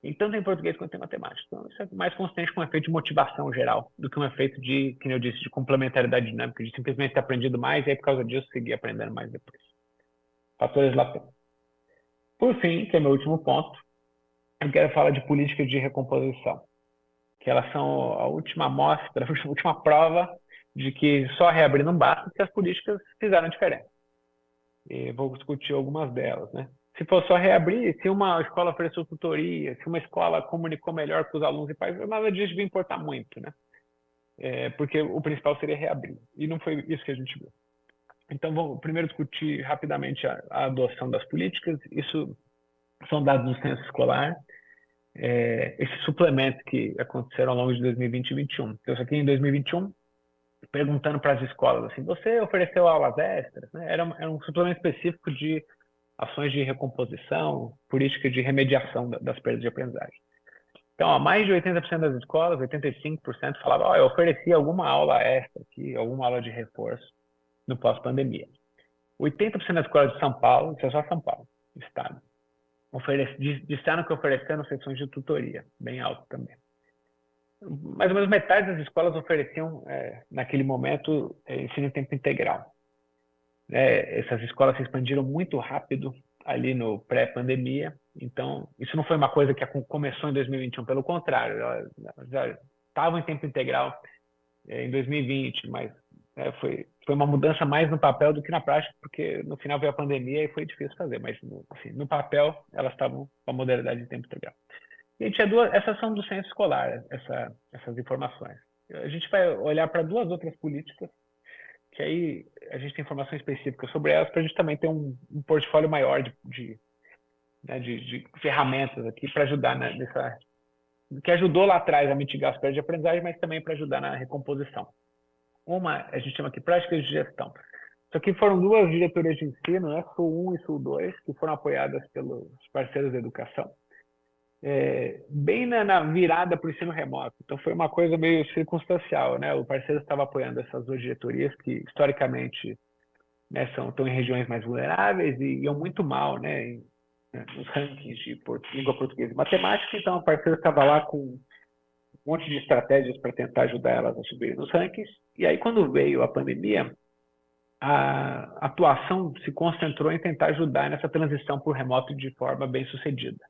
E tanto em português quanto em matemática. Então, isso é mais consistente com um efeito de motivação geral, do que um efeito de, como eu disse, de complementaridade dinâmica, de simplesmente ter aprendido mais e aí, por causa disso, seguir aprendendo mais depois. Fatores latentes. Por fim, que é meu último ponto, eu quero falar de políticas de recomposição, que elas são a última amostra, a última prova de que só reabrir não basta, porque as políticas fizeram diferença. E vou discutir algumas delas, né? Se for só reabrir, se uma escola ofereceu tutoria, se uma escola comunicou melhor com os alunos e pais, nada disso vai importar muito, né? Porque o principal seria reabrir. E não foi isso que a gente viu. Então, vamos primeiro discutir rapidamente a adoção das políticas. Isso são dados do censo escolar. Esses suplementos que aconteceram ao longo de 2020 e 2021. Então, isso aqui em 2021, perguntando para as escolas, assim, você ofereceu aulas extras? Né? Era um suplemento específico de ações de recomposição, política de remediação das perdas de aprendizagem. Então, ó, mais de 80% das escolas, 85% falavam, eu ofereci alguma aula extra aqui, alguma aula de reforço no pós-pandemia. 80% das escolas de São Paulo, isso é só São Paulo, estado, disseram que ofereceram sessões de tutoria, bem alto também. Mais ou menos metade das escolas ofereciam, naquele momento, ensino em tempo integral. Essas escolas se expandiram muito rápido ali no pré-pandemia, então isso não foi uma coisa que começou em 2021, pelo contrário, elas já estavam em tempo integral em 2020, mas foi uma mudança mais no papel do que na prática, porque no final veio a pandemia e foi difícil fazer, mas assim, no papel elas estavam com a modalidade de tempo integral. E a gente tinha essas são do censo escolar, essas informações. A gente vai olhar para duas outras políticas, que aí a gente tem informação específica sobre elas, para a gente também ter um portfólio maior de ferramentas aqui para ajudar nessa... que ajudou lá atrás a mitigar as perdas de aprendizagem, mas também para ajudar na recomposição. Uma, a gente chama aqui práticas de gestão. Isso aqui foram duas diretorias de ensino, né, Sul 1 e Sul 2, que foram apoiadas pelos parceiros da educação, bem na virada para o ensino remoto. Então, foi uma coisa meio circunstancial, né? O parceiro estava apoiando essas duas diretorias que, historicamente, né, estão em regiões mais vulneráveis e iam muito mal, né, nos rankings de língua portuguesa e matemática. Então, o parceiro estava lá com um monte de estratégias para tentar ajudar elas a subir nos rankings. E aí, quando veio a pandemia, a atuação se concentrou em tentar ajudar nessa transição para o remoto de forma bem sucedida.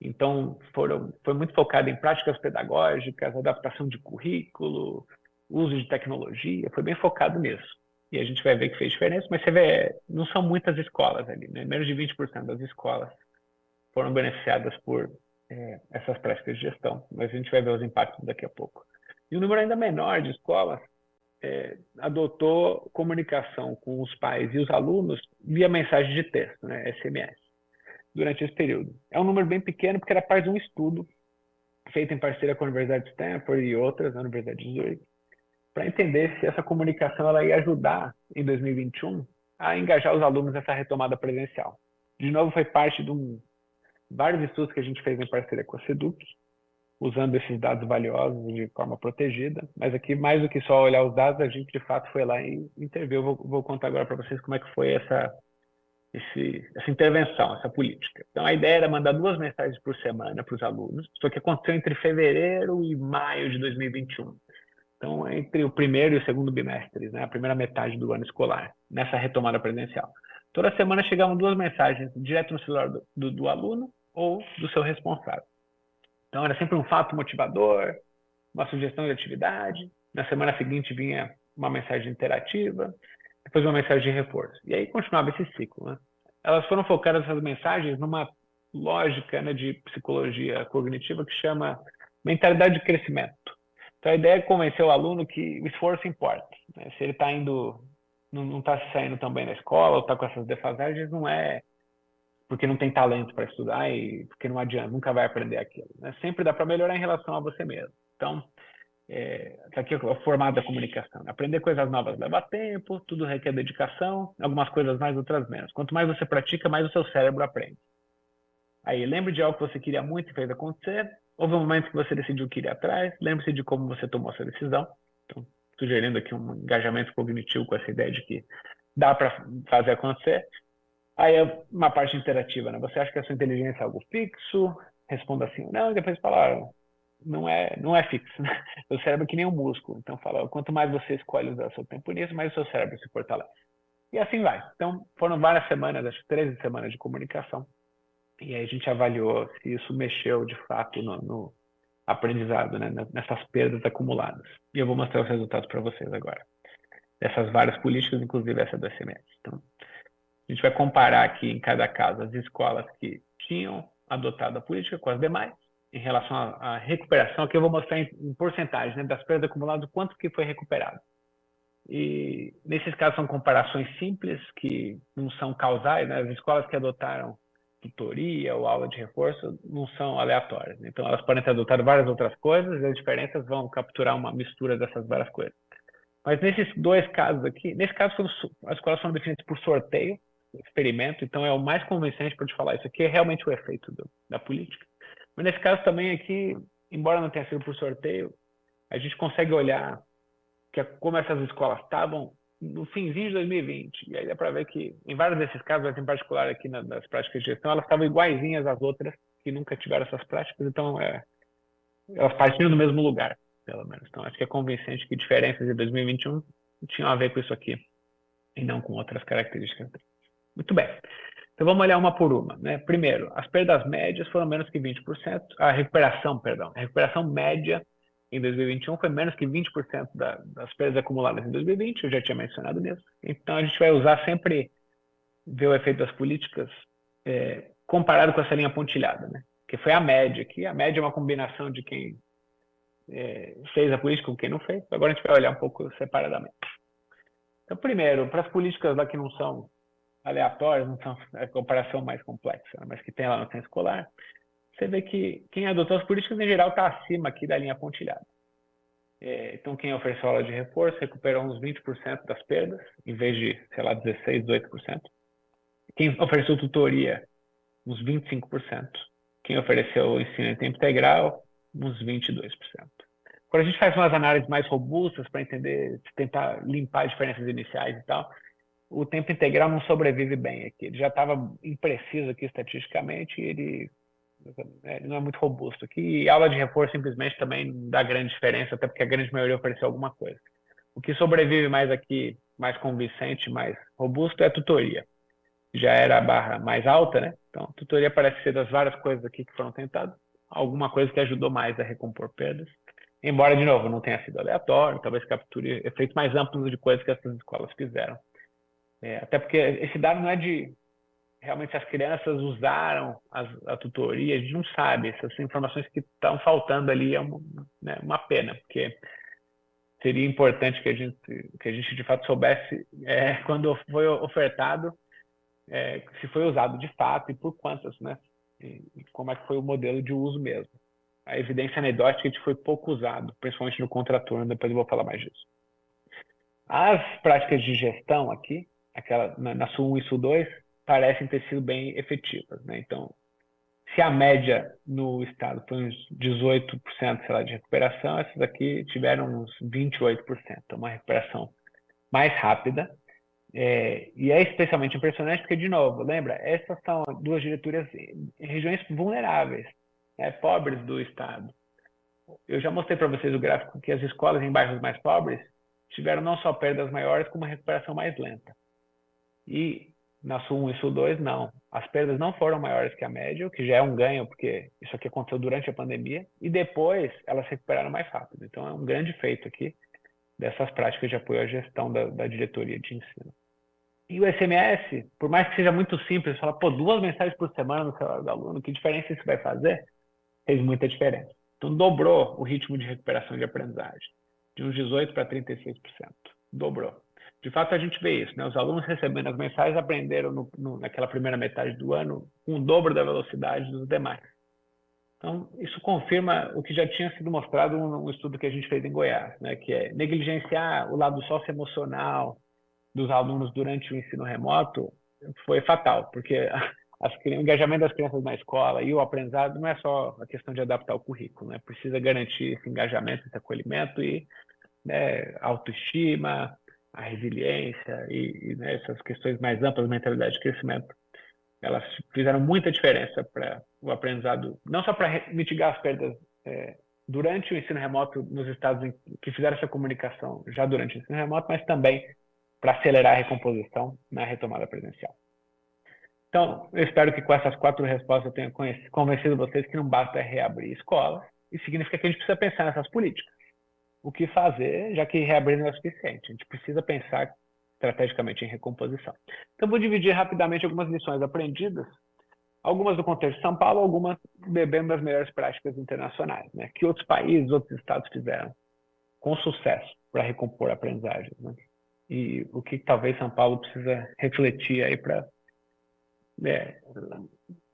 Então, foi muito focado em práticas pedagógicas, adaptação de currículo, uso de tecnologia, foi bem focado nisso. E a gente vai ver que fez diferença, mas você vê, não são muitas escolas ali, né? Menos de 20% das escolas foram beneficiadas por essas práticas de gestão, mas a gente vai ver os impactos daqui a pouco. E um número ainda menor de escolas adotou comunicação com os pais e os alunos via mensagem de texto, né, SMS, durante esse período. É um número bem pequeno porque era parte de um estudo feito em parceria com a Universidade de Stanford e outras, a Universidade de Zurich, para entender se essa comunicação ela ia ajudar em 2021 a engajar os alunos nessa retomada presencial. De novo, foi parte de vários estudos que a gente fez em parceria com a Seduc, usando esses dados valiosos de forma protegida, mas aqui, mais do que só olhar os dados, a gente de fato foi lá e interviu. Vou contar agora para vocês como é que foi essa intervenção, essa política. Então, a ideia era mandar 2 mensagens por semana para os alunos, só que aconteceu entre fevereiro e maio de 2021. Então, entre o primeiro e o segundo bimestres, né, a primeira metade do ano escolar, nessa retomada presencial. Toda semana chegavam 2 mensagens direto no celular do aluno ou do seu responsável. Então, era sempre um fato motivador, uma sugestão de atividade. Na semana seguinte vinha uma mensagem interativa, depois uma mensagem de reforço. E aí continuava esse ciclo, né? Elas foram focadas, essas mensagens, numa lógica, né, de psicologia cognitiva que chama mentalidade de crescimento. Então, a ideia é convencer o aluno que o esforço importa, né? Se ele está não está saindo tão bem na escola, ou está com essas defasagens, não é porque não tem talento para estudar e porque não adianta, nunca vai aprender aquilo, né? Sempre dá para melhorar em relação a você mesmo. Então, aqui é o formato da comunicação. Aprender coisas novas leva tempo, tudo requer dedicação, algumas coisas mais, outras menos. Quanto mais você pratica, mais o seu cérebro aprende. Aí, lembre de algo que você queria muito e fez acontecer. Houve um momento que você decidiu que iria atrás. Lembre-se de como você tomou essa decisão. Então, sugerindo aqui um engajamento cognitivo com essa ideia de que dá para fazer acontecer. Aí é uma parte interativa, né? Você acha que a sua inteligência é algo fixo? Responda sim ou não, e depois fala, não é fixo, né? O cérebro é que nem um músculo. Então fala, quanto mais você escolhe usar seu tempo nisso, mais o seu cérebro se fortalece. E assim vai. Então foram várias semanas, acho que 13 semanas de comunicação. E aí a gente avaliou se isso mexeu de fato no aprendizado, né? Nessas perdas acumuladas. E eu vou mostrar os resultados para vocês agora. Dessas várias políticas, inclusive essa do SMS. Então, a gente vai comparar aqui em cada caso as escolas que tinham adotado a política com as demais, em relação à recuperação. Aqui eu vou mostrar em porcentagem, né, das perdas acumuladas, o quanto que foi recuperado. E nesses casos são comparações simples, que não são causais, né? As escolas que adotaram tutoria ou aula de reforço não são aleatórias, né? Então elas podem ter adotado várias outras coisas e as diferenças vão capturar uma mistura dessas várias coisas. Mas nesses 2 casos aqui, nesse caso as escolas foram definidas por sorteio, experimento, então é o mais convincente para te falar. Isso aqui é realmente o efeito da política. Mas nesse caso também aqui, embora não tenha sido por sorteio, a gente consegue olhar como essas escolas estavam no finzinho de 2020. E aí dá para ver que, em vários desses casos, mas em particular aqui nas práticas de gestão, elas estavam iguaizinhas às outras que nunca tiveram essas práticas, então elas partiam do mesmo lugar, pelo menos. Então acho que é convincente que diferenças de 2021 tinham a ver com isso aqui, e não com outras características. Muito bem. Então vamos olhar uma por uma, né? Primeiro, as perdas médias foram menos que 20%. A recuperação média em 2021 foi menos que 20% das perdas acumuladas em 2020, eu já tinha mencionado mesmo. Então a gente vai usar sempre, ver o efeito das políticas comparado com essa linha pontilhada, né? Que foi a média aqui. A média é uma combinação de quem fez a política com quem não fez. Agora a gente vai olhar um pouco separadamente. Então, primeiro, para as políticas lá que não são aleatórias, não são a comparação mais complexa, né, mas que tem lá no centro escolar, você vê que quem adotou as políticas, em geral, está acima aqui da linha pontilhada. Então, quem ofereceu aula de reforço recuperou uns 20% das perdas, em vez de, sei lá, 16%, 18%. Quem ofereceu tutoria, uns 25%. Quem ofereceu ensino em tempo integral, uns 22%. Quando a gente faz umas análises mais robustas para entender, tentar limpar as diferenças iniciais e tal, o tempo integral não sobrevive bem aqui. Ele já estava impreciso aqui estatisticamente e ele ele não é muito robusto aqui. E aula de reforço simplesmente também não dá grande diferença, até porque a grande maioria ofereceu alguma coisa. O que sobrevive mais aqui, mais convincente, mais robusto, é a tutoria. Já era a barra mais alta, né? Então, a tutoria parece ser das várias coisas aqui que foram tentadas, alguma coisa que ajudou mais a recompor perdas. Embora, de novo, não tenha sido aleatório, talvez capture efeitos mais amplos de coisas que essas escolas fizeram. Até porque esse dado não é de realmente as crianças usaram a tutoria, a gente não sabe. Essas informações que estão faltando ali é uma pena, porque seria importante que a gente de fato soubesse quando foi ofertado, se foi usado de fato e por quantas, né? E como é que foi o modelo de uso mesmo. A evidência anedótica de que foi pouco usado, principalmente no contraturno, depois eu vou falar mais disso. As práticas de gestão aqui, na SU 1 e SU 2, parecem ter sido bem efetivas, né? Então, se a média no estado foi uns 18%, sei lá, de recuperação, essas aqui tiveram uns 28%, uma recuperação mais rápida. E é especialmente impressionante porque, de novo, lembra, essas são duas diretorias em regiões vulneráveis, pobres do estado. Eu já mostrei para vocês o gráfico que as escolas em bairros mais pobres tiveram não só perdas maiores, como uma recuperação mais lenta. E na SU 1 e SU 2, não. As perdas não foram maiores que a média, o que já é um ganho, porque isso aqui aconteceu durante a pandemia, e depois elas se recuperaram mais rápido. Então, é um grande feito aqui dessas práticas de apoio à gestão da diretoria de ensino. E o SMS, por mais que seja muito simples, fala, 2 mensagens por semana no celular do aluno, que diferença isso vai fazer? Fez muita diferença. Então, dobrou o ritmo de recuperação de aprendizagem, de uns 18% para 36%. Dobrou. De fato, a gente vê isso, né? Os alunos recebendo as mensagens aprenderam naquela primeira metade do ano um dobro da velocidade dos demais. Então, isso confirma o que já tinha sido mostrado num estudo que a gente fez em Goiás, né? Que é negligenciar o lado socioemocional dos alunos durante o ensino remoto foi fatal, porque o engajamento das crianças na escola e o aprendizado não é só a questão de adaptar o currículo, né? Precisa garantir esse engajamento, esse acolhimento e, né, autoestima, a resiliência e né, essas questões mais amplas, mentalidade de crescimento, elas fizeram muita diferença para o aprendizado, não só para mitigar as perdas durante o ensino remoto nos estados que fizeram essa comunicação já durante o ensino remoto, mas também para acelerar a recomposição na retomada presencial. Então, eu espero que com essas 4 respostas eu tenha convencido vocês que não basta reabrir escolas, e significa que a gente precisa pensar nessas políticas. O que fazer, já que reabrir não é suficiente. A gente precisa pensar estrategicamente em recomposição. Então, vou dividir rapidamente algumas lições aprendidas, algumas do contexto de São Paulo, algumas bebendo das melhores práticas internacionais, né? Que outros países, outros estados fizeram com sucesso para recompor aprendizagens, né? E o que talvez São Paulo precisa refletir aí para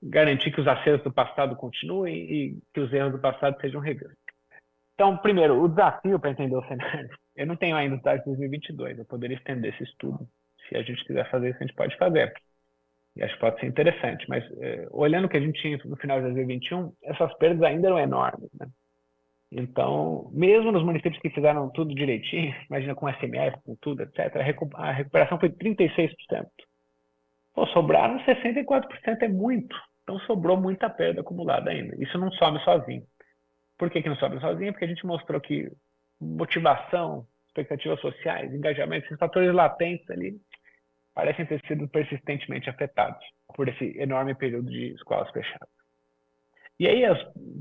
garantir que os acertos do passado continuem e que os erros do passado sejam revistos. Então, primeiro, o desafio para entender o cenário. Eu não tenho ainda os dados de 2022, eu poderia estender esse estudo. Se a gente quiser fazer isso, a gente pode fazer. E acho que pode ser interessante. Mas, olhando o que a gente tinha no final de 2021, essas perdas ainda eram enormes, né? Então, mesmo nos municípios que fizeram tudo direitinho, imagina com SMS, com tudo, etc., a recuperação foi 36%. Sobraram 64%, é muito. Então, sobrou muita perda acumulada ainda. Isso não some sozinho. Por que não sobe sozinho? Porque a gente mostrou que motivação, expectativas sociais, engajamento, esses fatores latentes ali parecem ter sido persistentemente afetados por esse enorme período de escolas fechadas. E aí,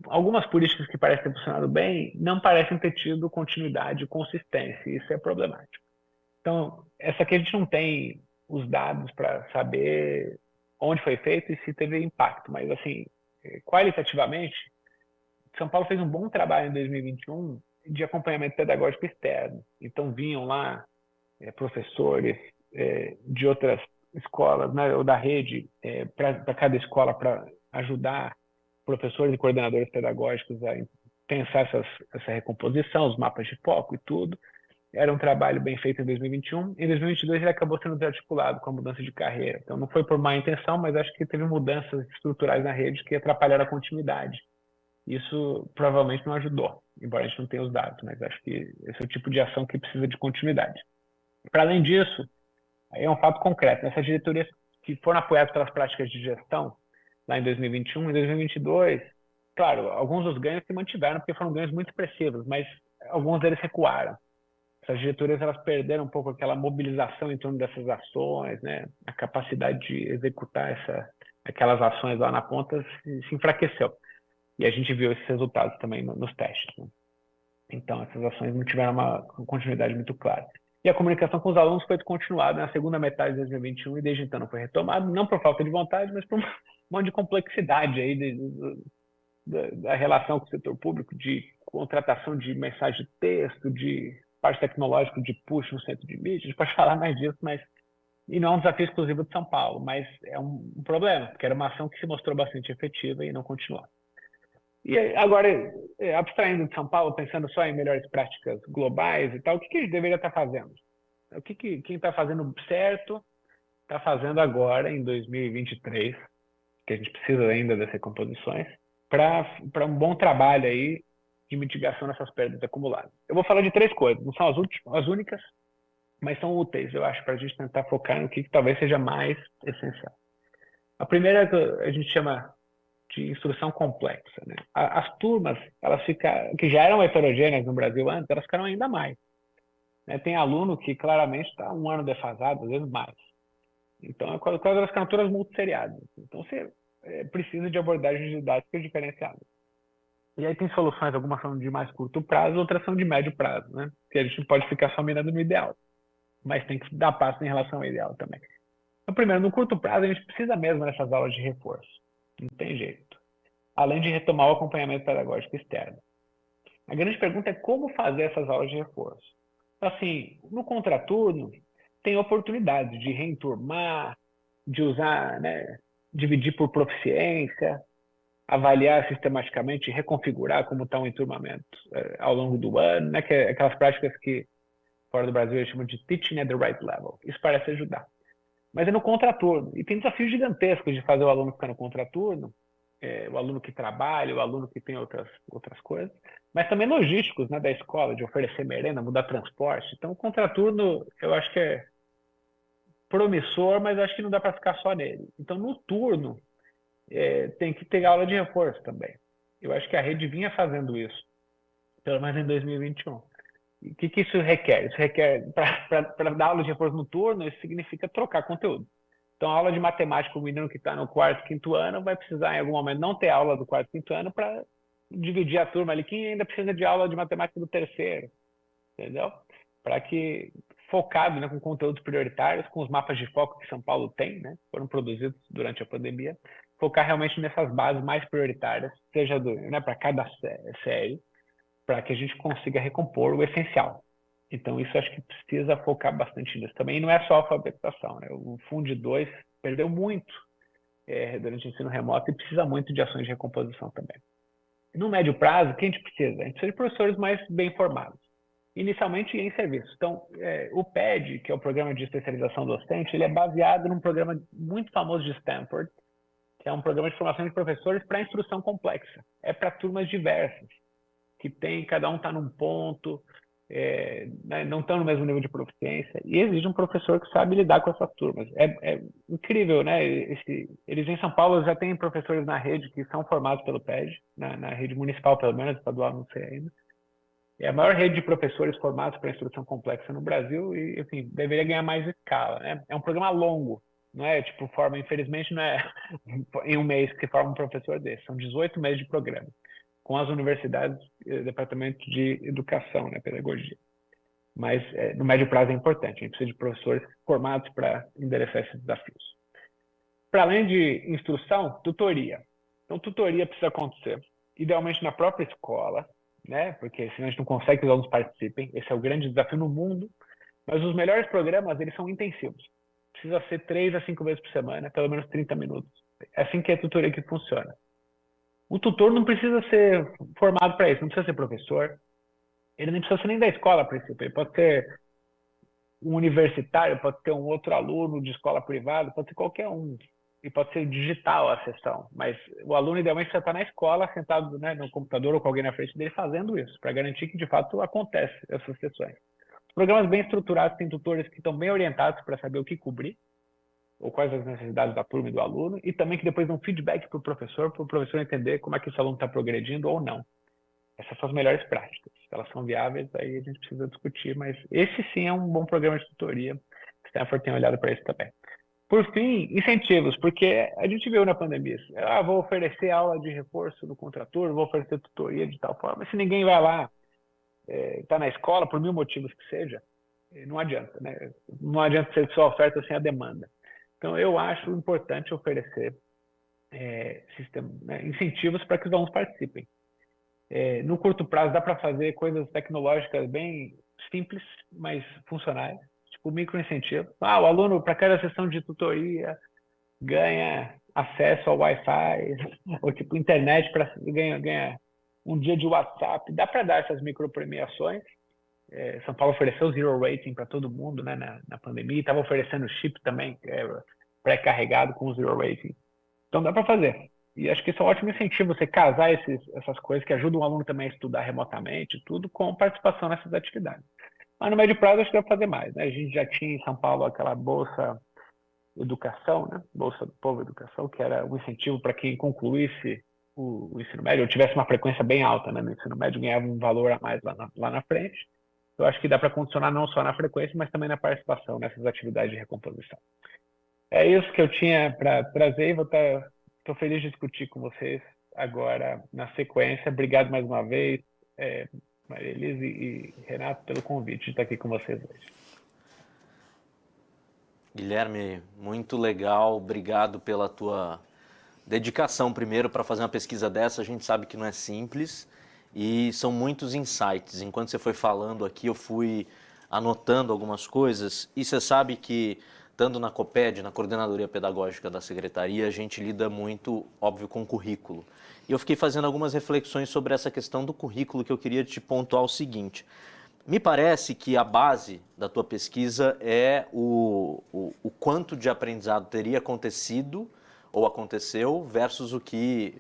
algumas políticas que parecem ter funcionado bem não parecem ter tido continuidade e consistência. Isso é problemático. Então, essa aqui a gente não tem os dados para saber onde foi feito e se teve impacto. Mas, assim, qualitativamente, São Paulo fez um bom trabalho em 2021 de acompanhamento pedagógico externo. Então, vinham lá professores de outras escolas, né, ou da rede, para cada escola, para ajudar professores e coordenadores pedagógicos a pensar essa recomposição, os mapas de foco e tudo. Era um trabalho bem feito em 2021. Em 2022, ele acabou sendo desarticulado com a mudança de carreira. Então, não foi por má intenção, mas acho que teve mudanças estruturais na rede que atrapalharam a continuidade. Isso provavelmente não ajudou, embora a gente não tenha os dados, mas acho que esse é o tipo de ação que precisa de continuidade. Para além disso, aí é um fato concreto. Essas diretorias que foram apoiadas pelas práticas de gestão, lá em 2021. Em 2022, claro, alguns dos ganhos se mantiveram porque foram ganhos muito expressivos, mas alguns deles recuaram. Essas diretorias elas perderam um pouco aquela mobilização em torno dessas ações, né? A capacidade de executar aquelas ações lá na ponta se enfraqueceu. E a gente viu esses resultados também nos testes, né? Então, essas ações não tiveram uma continuidade muito clara. E a comunicação com os alunos foi continuada na segunda metade de 2021 e desde então não foi retomado, não por falta de vontade, mas por um monte de complexidade aí da relação com o setor público, de contratação de mensagem de texto, de parte tecnológica de push no centro de mídia. A gente pode falar mais disso, mas e não é um desafio exclusivo de São Paulo, mas é um problema, porque era uma ação que se mostrou bastante efetiva e não continuou. E agora, abstraindo de São Paulo, pensando só em melhores práticas globais e tal, o que a gente deveria estar fazendo? Quem está fazendo certo está fazendo agora, em 2023, que a gente precisa ainda dessas recomposições, para um bom trabalho aí de mitigação dessas perdas acumuladas. Eu vou falar de 3 coisas, não são as únicas, mas são úteis, eu acho, para a gente tentar focar no que talvez seja mais essencial. A primeira a gente chama de instrução complexa, né? As turmas, elas ficaram, que já eram heterogêneas no Brasil antes, elas ficaram ainda mais, né? Tem aluno que claramente está um ano defasado, às vezes mais. Então, quase elas ficaram todas multisseriadas. Então, você precisa de abordagens didáticas diferenciadas. E aí tem soluções, algumas são de mais curto prazo, outras são de médio prazo, né? Porque a gente não pode ficar só mirando no ideal, mas tem que dar passo em relação ao ideal também. Então, primeiro, no curto prazo, a gente precisa mesmo dessas aulas de reforço. Não tem jeito. Além de retomar o acompanhamento pedagógico externo. A grande pergunta é como fazer essas aulas de reforço. Assim, no contraturno, tem oportunidades de reenturmar, de usar, né, dividir por proficiência, avaliar sistematicamente, reconfigurar como está o enturmamento ao longo do ano, né, que é aquelas práticas que fora do Brasil eles chamam de teaching at the right level. Isso parece ajudar. Mas é no contraturno. E tem desafios gigantescos de fazer o aluno ficar no contraturno, o aluno que trabalha, o aluno que tem outras coisas, mas também logísticos, né, da escola, de oferecer merenda, mudar transporte. Então, o contraturno, eu acho que é promissor, mas acho que não dá para ficar só nele. Então, no turno, tem que ter aula de reforço também. Eu acho que a rede vinha fazendo isso, pelo menos em 2021. E o que isso requer? Isso requer, para dar aula de reforço no turno, isso significa trocar conteúdo. Então, a aula de matemática, o menino que está no quarto, quinto ano, vai precisar, em algum momento, não ter aula do quarto, quinto ano para dividir a turma ali. Quem ainda precisa de aula de matemática do terceiro, entendeu? Para que, focado, né, com conteúdos prioritários, com os mapas de foco que São Paulo tem, né, foram produzidos durante a pandemia, focar realmente nessas bases mais prioritárias, seja né, para cada série, para que a gente consiga recompor o essencial. Então, isso acho que precisa focar bastante nisso. Também não é só alfabetização, né? O Funde 2 perdeu muito durante o ensino remoto e precisa muito de ações de recomposição também. No médio prazo, o que a gente precisa? A gente precisa de professores mais bem formados, inicialmente em serviço. Então, o PED, que é o Programa de Especialização Docente, ele é baseado num programa muito famoso de Stanford, que é um programa de formação de professores para instrução complexa. É para turmas diversas, que tem, cada um está num ponto, né, não estão no mesmo nível de proficiência, e exige um professor que sabe lidar com essas turmas. É incrível, né? Eles em São Paulo já têm professores na rede que são formados pelo PED, na rede municipal, pelo menos, estadual, não sei ainda. É a maior rede de professores formados para instrução complexa no Brasil e, enfim, deveria ganhar mais escala, né? É um programa longo, não é tipo forma, infelizmente, não é em um mês que forma um professor desse, são 18 meses de programa, com as universidades, departamento de educação, né, pedagogia. Mas no médio prazo é importante, a gente precisa de professores formados para endereçar esses desafios. Para além de instrução, tutoria. Então, tutoria precisa acontecer, idealmente na própria escola, né, porque senão a gente não consegue que os alunos participem, esse é o grande desafio no mundo, mas os melhores programas, eles são intensivos. Precisa ser 3 a 5 vezes por semana, pelo menos 30 minutos. É assim que é a tutoria que funciona. O tutor não precisa ser formado para isso, não precisa ser professor, ele nem precisa ser nem da escola a princípio, ele pode ser um universitário, pode ter um outro aluno de escola privada, pode ser qualquer um, e pode ser digital a sessão, mas o aluno idealmente precisa estar na escola, sentado, né, no computador ou com alguém na frente dele fazendo isso, para garantir que de fato acontece essas sessões. Programas bem estruturados têm tutores que estão bem orientados para saber o que cobrir, ou quais as necessidades da turma e do aluno, e também que depois dê um feedback para o professor entender como é que esse aluno está progredindo ou não. Essas são as melhores práticas. Se elas são viáveis, aí a gente precisa discutir, mas esse sim é um bom programa de tutoria. Stanford tem olhado para isso também. Por fim, incentivos, porque a gente viu na pandemia, vou oferecer aula de reforço no contraturno, vou oferecer tutoria de tal forma, mas se ninguém vai lá, está na escola, por mil motivos que seja, não adianta, né? Não adianta ser só oferta sem a demanda. Então, eu acho importante oferecer incentivos para que os alunos participem. No curto prazo, dá para fazer coisas tecnológicas bem simples, mas funcionais, tipo microincentivo. O aluno, para cada sessão de tutoria, ganha acesso ao Wi-Fi, ou tipo internet, ganha um dia de WhatsApp. Dá para dar essas micropremiações. São Paulo ofereceu zero rating para todo mundo, né, na pandemia, estava oferecendo chip também, pré-carregado com zero rating. Então dá para fazer. E acho que isso é um ótimo incentivo, você casar essas coisas que ajudam o aluno também a estudar remotamente, tudo com participação nessas atividades. Mas no médio prazo acho que dá para fazer mais, né? A gente já tinha em São Paulo aquela Bolsa Educação, né? Bolsa do Povo Educação, que era um incentivo para quem concluísse o ensino médio, ou tivesse uma frequência bem alta, né, no ensino médio, ganhava um valor a mais lá na frente. Eu acho que dá para condicionar não só na frequência, mas também na participação nessas atividades de recomposição. É isso que eu tinha para trazer e estou feliz de discutir com vocês agora na sequência. Obrigado mais uma vez, Maria Elisa e Renato, pelo convite de estar aqui com vocês hoje. Guilherme, muito legal, obrigado pela tua dedicação primeiro para fazer uma pesquisa dessa. A gente sabe que não é simples e são muitos insights. Enquanto você foi falando aqui, eu fui anotando algumas coisas e você sabe que, estando na COPED, na Coordenadoria Pedagógica da Secretaria, a gente lida muito, óbvio, com currículo. E eu fiquei fazendo algumas reflexões sobre essa questão do currículo que eu queria te pontuar o seguinte. Me parece que a base da tua pesquisa é o quanto de aprendizado teria acontecido ou aconteceu versus o que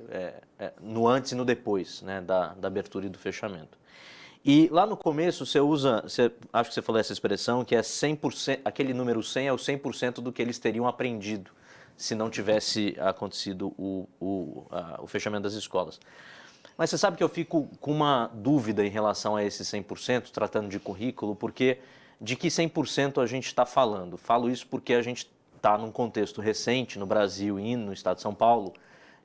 no antes e no depois, né, da abertura e do fechamento. E lá no começo acho que você falou essa expressão, que é 100%, aquele número 100 é o 100% do que eles teriam aprendido se não tivesse acontecido o fechamento das escolas. Mas você sabe que eu fico com uma dúvida em relação a esse 100%, tratando de currículo, porque de que 100% a gente está falando? Falo isso porque a gente está num contexto recente no Brasil e no estado de São Paulo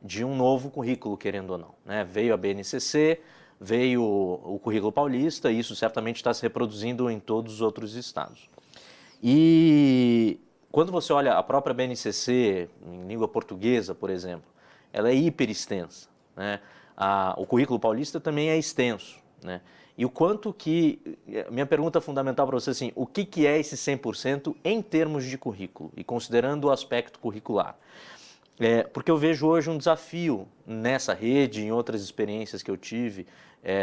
de um novo currículo, querendo ou não, né? Veio a BNCC, veio o currículo paulista e isso certamente está se reproduzindo em todos os outros estados. E quando você olha a própria BNCC, em língua portuguesa, por exemplo, ela é hiper extensa, né? O currículo paulista também é extenso, né? E o quanto que... Minha pergunta fundamental para você é assim, o que é esse 100% em termos de currículo e considerando o aspecto curricular? Porque eu vejo hoje um desafio nessa rede, em outras experiências que eu tive,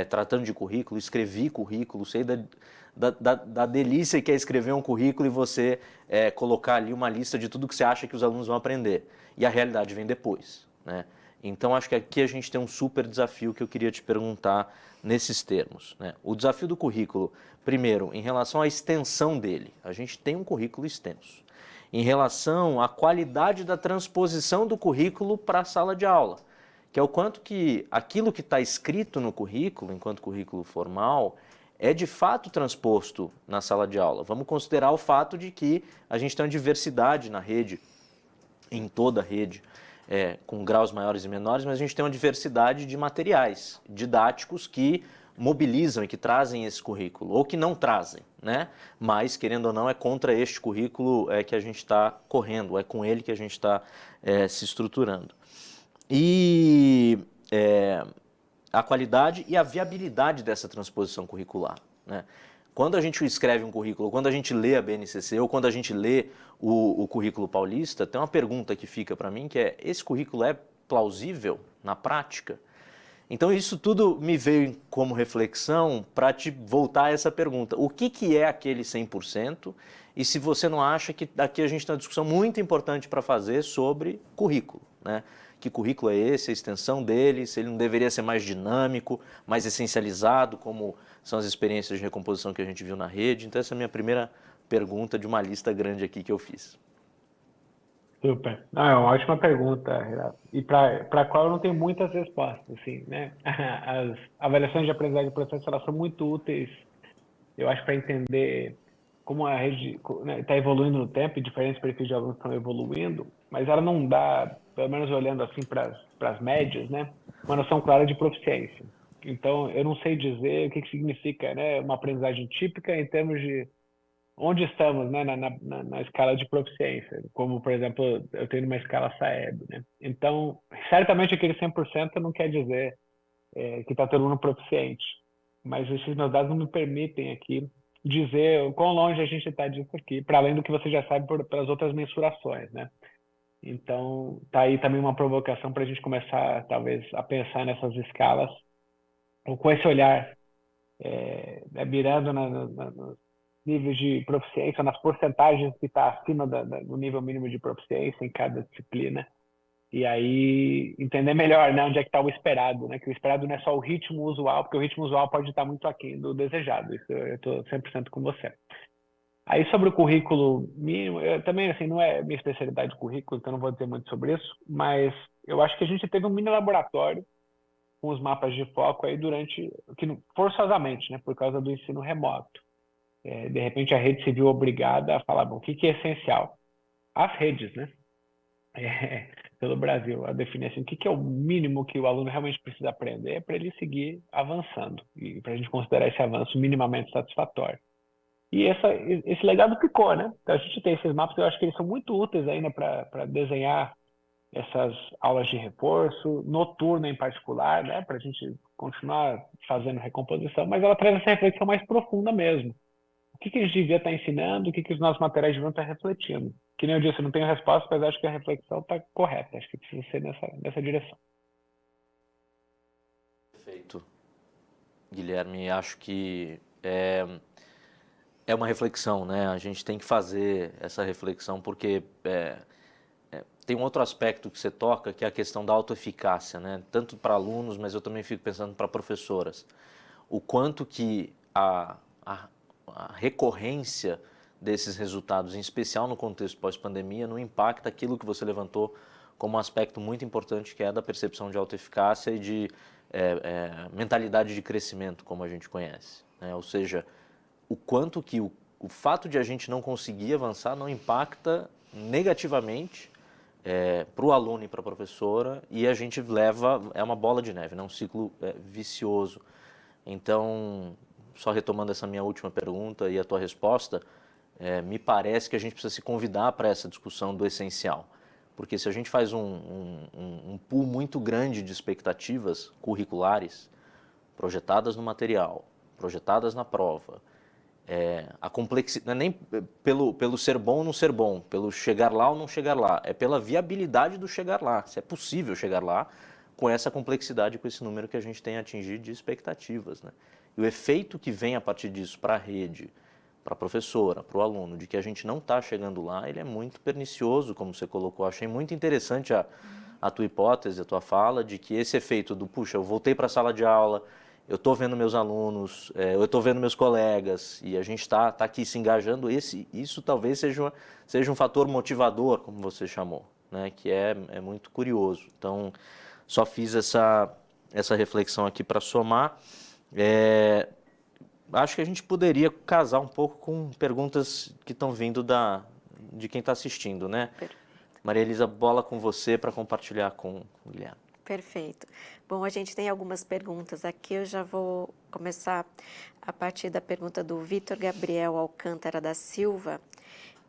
tratando de currículo, escrevi currículo, sei da delícia que é escrever um currículo e você colocar ali uma lista de tudo que você acha que os alunos vão aprender. E a realidade vem depois, né? Então, acho que aqui a gente tem um super desafio que eu queria te perguntar nesses termos, né? O desafio do currículo, primeiro, em relação à extensão dele. A gente tem um currículo extenso. Em relação à qualidade da transposição do currículo para a sala de aula, que é o quanto que aquilo que está escrito no currículo, enquanto currículo formal, é de fato transposto na sala de aula. Vamos considerar o fato de que a gente tem uma diversidade na rede, em toda a rede, com graus maiores e menores, mas a gente tem uma diversidade de materiais didáticos que mobilizam e que trazem esse currículo, ou que não trazem, né? Mas, querendo ou não, é contra este currículo que a gente está correndo, é com ele que a gente está se estruturando. E a qualidade e a viabilidade dessa transposição curricular, né? Quando a gente escreve um currículo, quando a gente lê a BNCC ou quando a gente lê o currículo paulista, tem uma pergunta que fica para mim, que é, esse currículo é plausível na prática? Então isso tudo me veio como reflexão para te voltar a essa pergunta. O que é aquele 100%? E se você não acha que aqui a gente tem uma discussão muito importante para fazer sobre currículo, né? Que currículo é esse, a extensão dele, se ele não deveria ser mais dinâmico, mais essencializado, como são as experiências de recomposição que a gente viu na rede. Então essa é a minha primeira pergunta de uma lista grande aqui que eu fiz. Super. Não, é uma ótima pergunta, Renato. E para a qual eu não tenho muitas respostas, assim, né? As avaliações de aprendizagem de processo, elas são muito úteis, eu acho, para entender como a rede está evoluindo no tempo e diferentes perfis de alunos estão evoluindo, mas ela não dá, pelo menos olhando assim para as médias, né, uma noção clara de proficiência. Então, eu não sei dizer o que significa, né, uma aprendizagem típica em termos de onde estamos, né, na escala de proficiência, como, por exemplo, eu tenho uma escala SAEB, né? Então, certamente aquele 100% não quer dizer que está todo mundo proficiente, mas esses meus dados não me permitem aqui dizer o quão longe a gente está disso aqui, para além do que você já sabe pelas outras mensurações, né? Então, tá aí também uma provocação para a gente começar, talvez, a pensar nessas escalas, ou com esse olhar, mirando nos níveis de proficiência, nas porcentagens que está acima do nível mínimo de proficiência em cada disciplina, e aí entender melhor, né, onde é que está o esperado, né? Que o esperado não é só o ritmo usual, porque o ritmo usual pode estar muito aquém do desejado. Isso eu estou 100% com você. Aí sobre o currículo mínimo, eu também assim não é minha especialidade de currículo, então não vou dizer muito sobre isso, mas eu acho que a gente teve um mini laboratório com os mapas de foco aí durante, forçosamente, né, por causa do ensino remoto. De repente a rede se viu obrigada a falar, bom, o que que é essencial? As redes, né? Pelo Brasil, a definir assim, o que que é o mínimo que o aluno realmente precisa aprender para ele seguir avançando e para a gente considerar esse avanço minimamente satisfatório. E esse legado ficou, né? Então a gente tem esses mapas, eu acho que eles são muito úteis ainda para desenhar essas aulas de reforço, noturno em particular, né? Para a gente continuar fazendo recomposição, mas ela traz essa reflexão mais profunda mesmo. O que que a gente devia estar ensinando, o que que os nossos materiais deviam estar refletindo. Que nem eu disse, eu não tenho resposta, mas acho que a reflexão está correta. Acho que precisa ser nessa direção. Perfeito, Guilherme. Acho que é uma reflexão, né? A gente tem que fazer essa reflexão porque tem um outro aspecto que você toca, que é a questão da autoeficácia, né? Tanto para alunos, mas eu também fico pensando para professoras. O quanto que a recorrência desses resultados, em especial no contexto pós-pandemia, não impacta aquilo que você levantou como um aspecto muito importante, que é da percepção de autoeficácia e de mentalidade de crescimento, como a gente conhece, né? Ou seja, o quanto que o fato de a gente não conseguir avançar não impacta negativamente para o aluno e para a professora, e a gente leva, é uma bola de neve, né? Um ciclo vicioso. Então, só retomando essa minha última pergunta e a tua resposta, me parece que a gente precisa se convidar para essa discussão do essencial. Porque se a gente faz um pool muito grande de expectativas curriculares, projetadas no material, projetadas na prova, a complexidade, não é nem pelo ser bom ou não ser bom, pelo chegar lá ou não chegar lá, é pela viabilidade do chegar lá, se é possível chegar lá com essa complexidade, com esse número que a gente tem a atingir de expectativas, né? E o efeito que vem a partir disso para a rede, para a professora, para o aluno, de que a gente não está chegando lá, ele é muito pernicioso, como você colocou. Achei muito interessante a tua hipótese, a tua fala, de que esse efeito do, puxa, eu voltei para a sala de aula, eu estou vendo meus alunos, eu estou vendo meus colegas, e a gente está aqui se engajando, isso talvez seja um fator motivador, como você chamou, né? Que é muito curioso. Então, só fiz essa reflexão aqui para somar. Acho que a gente poderia casar um pouco com perguntas que estão vindo de quem está assistindo, né? Perfeito. Maria Elisa, bola com você para compartilhar com o Guilherme. Perfeito. Bom, a gente tem algumas perguntas aqui, eu já vou começar a partir da pergunta do Vitor Gabriel Alcântara da Silva.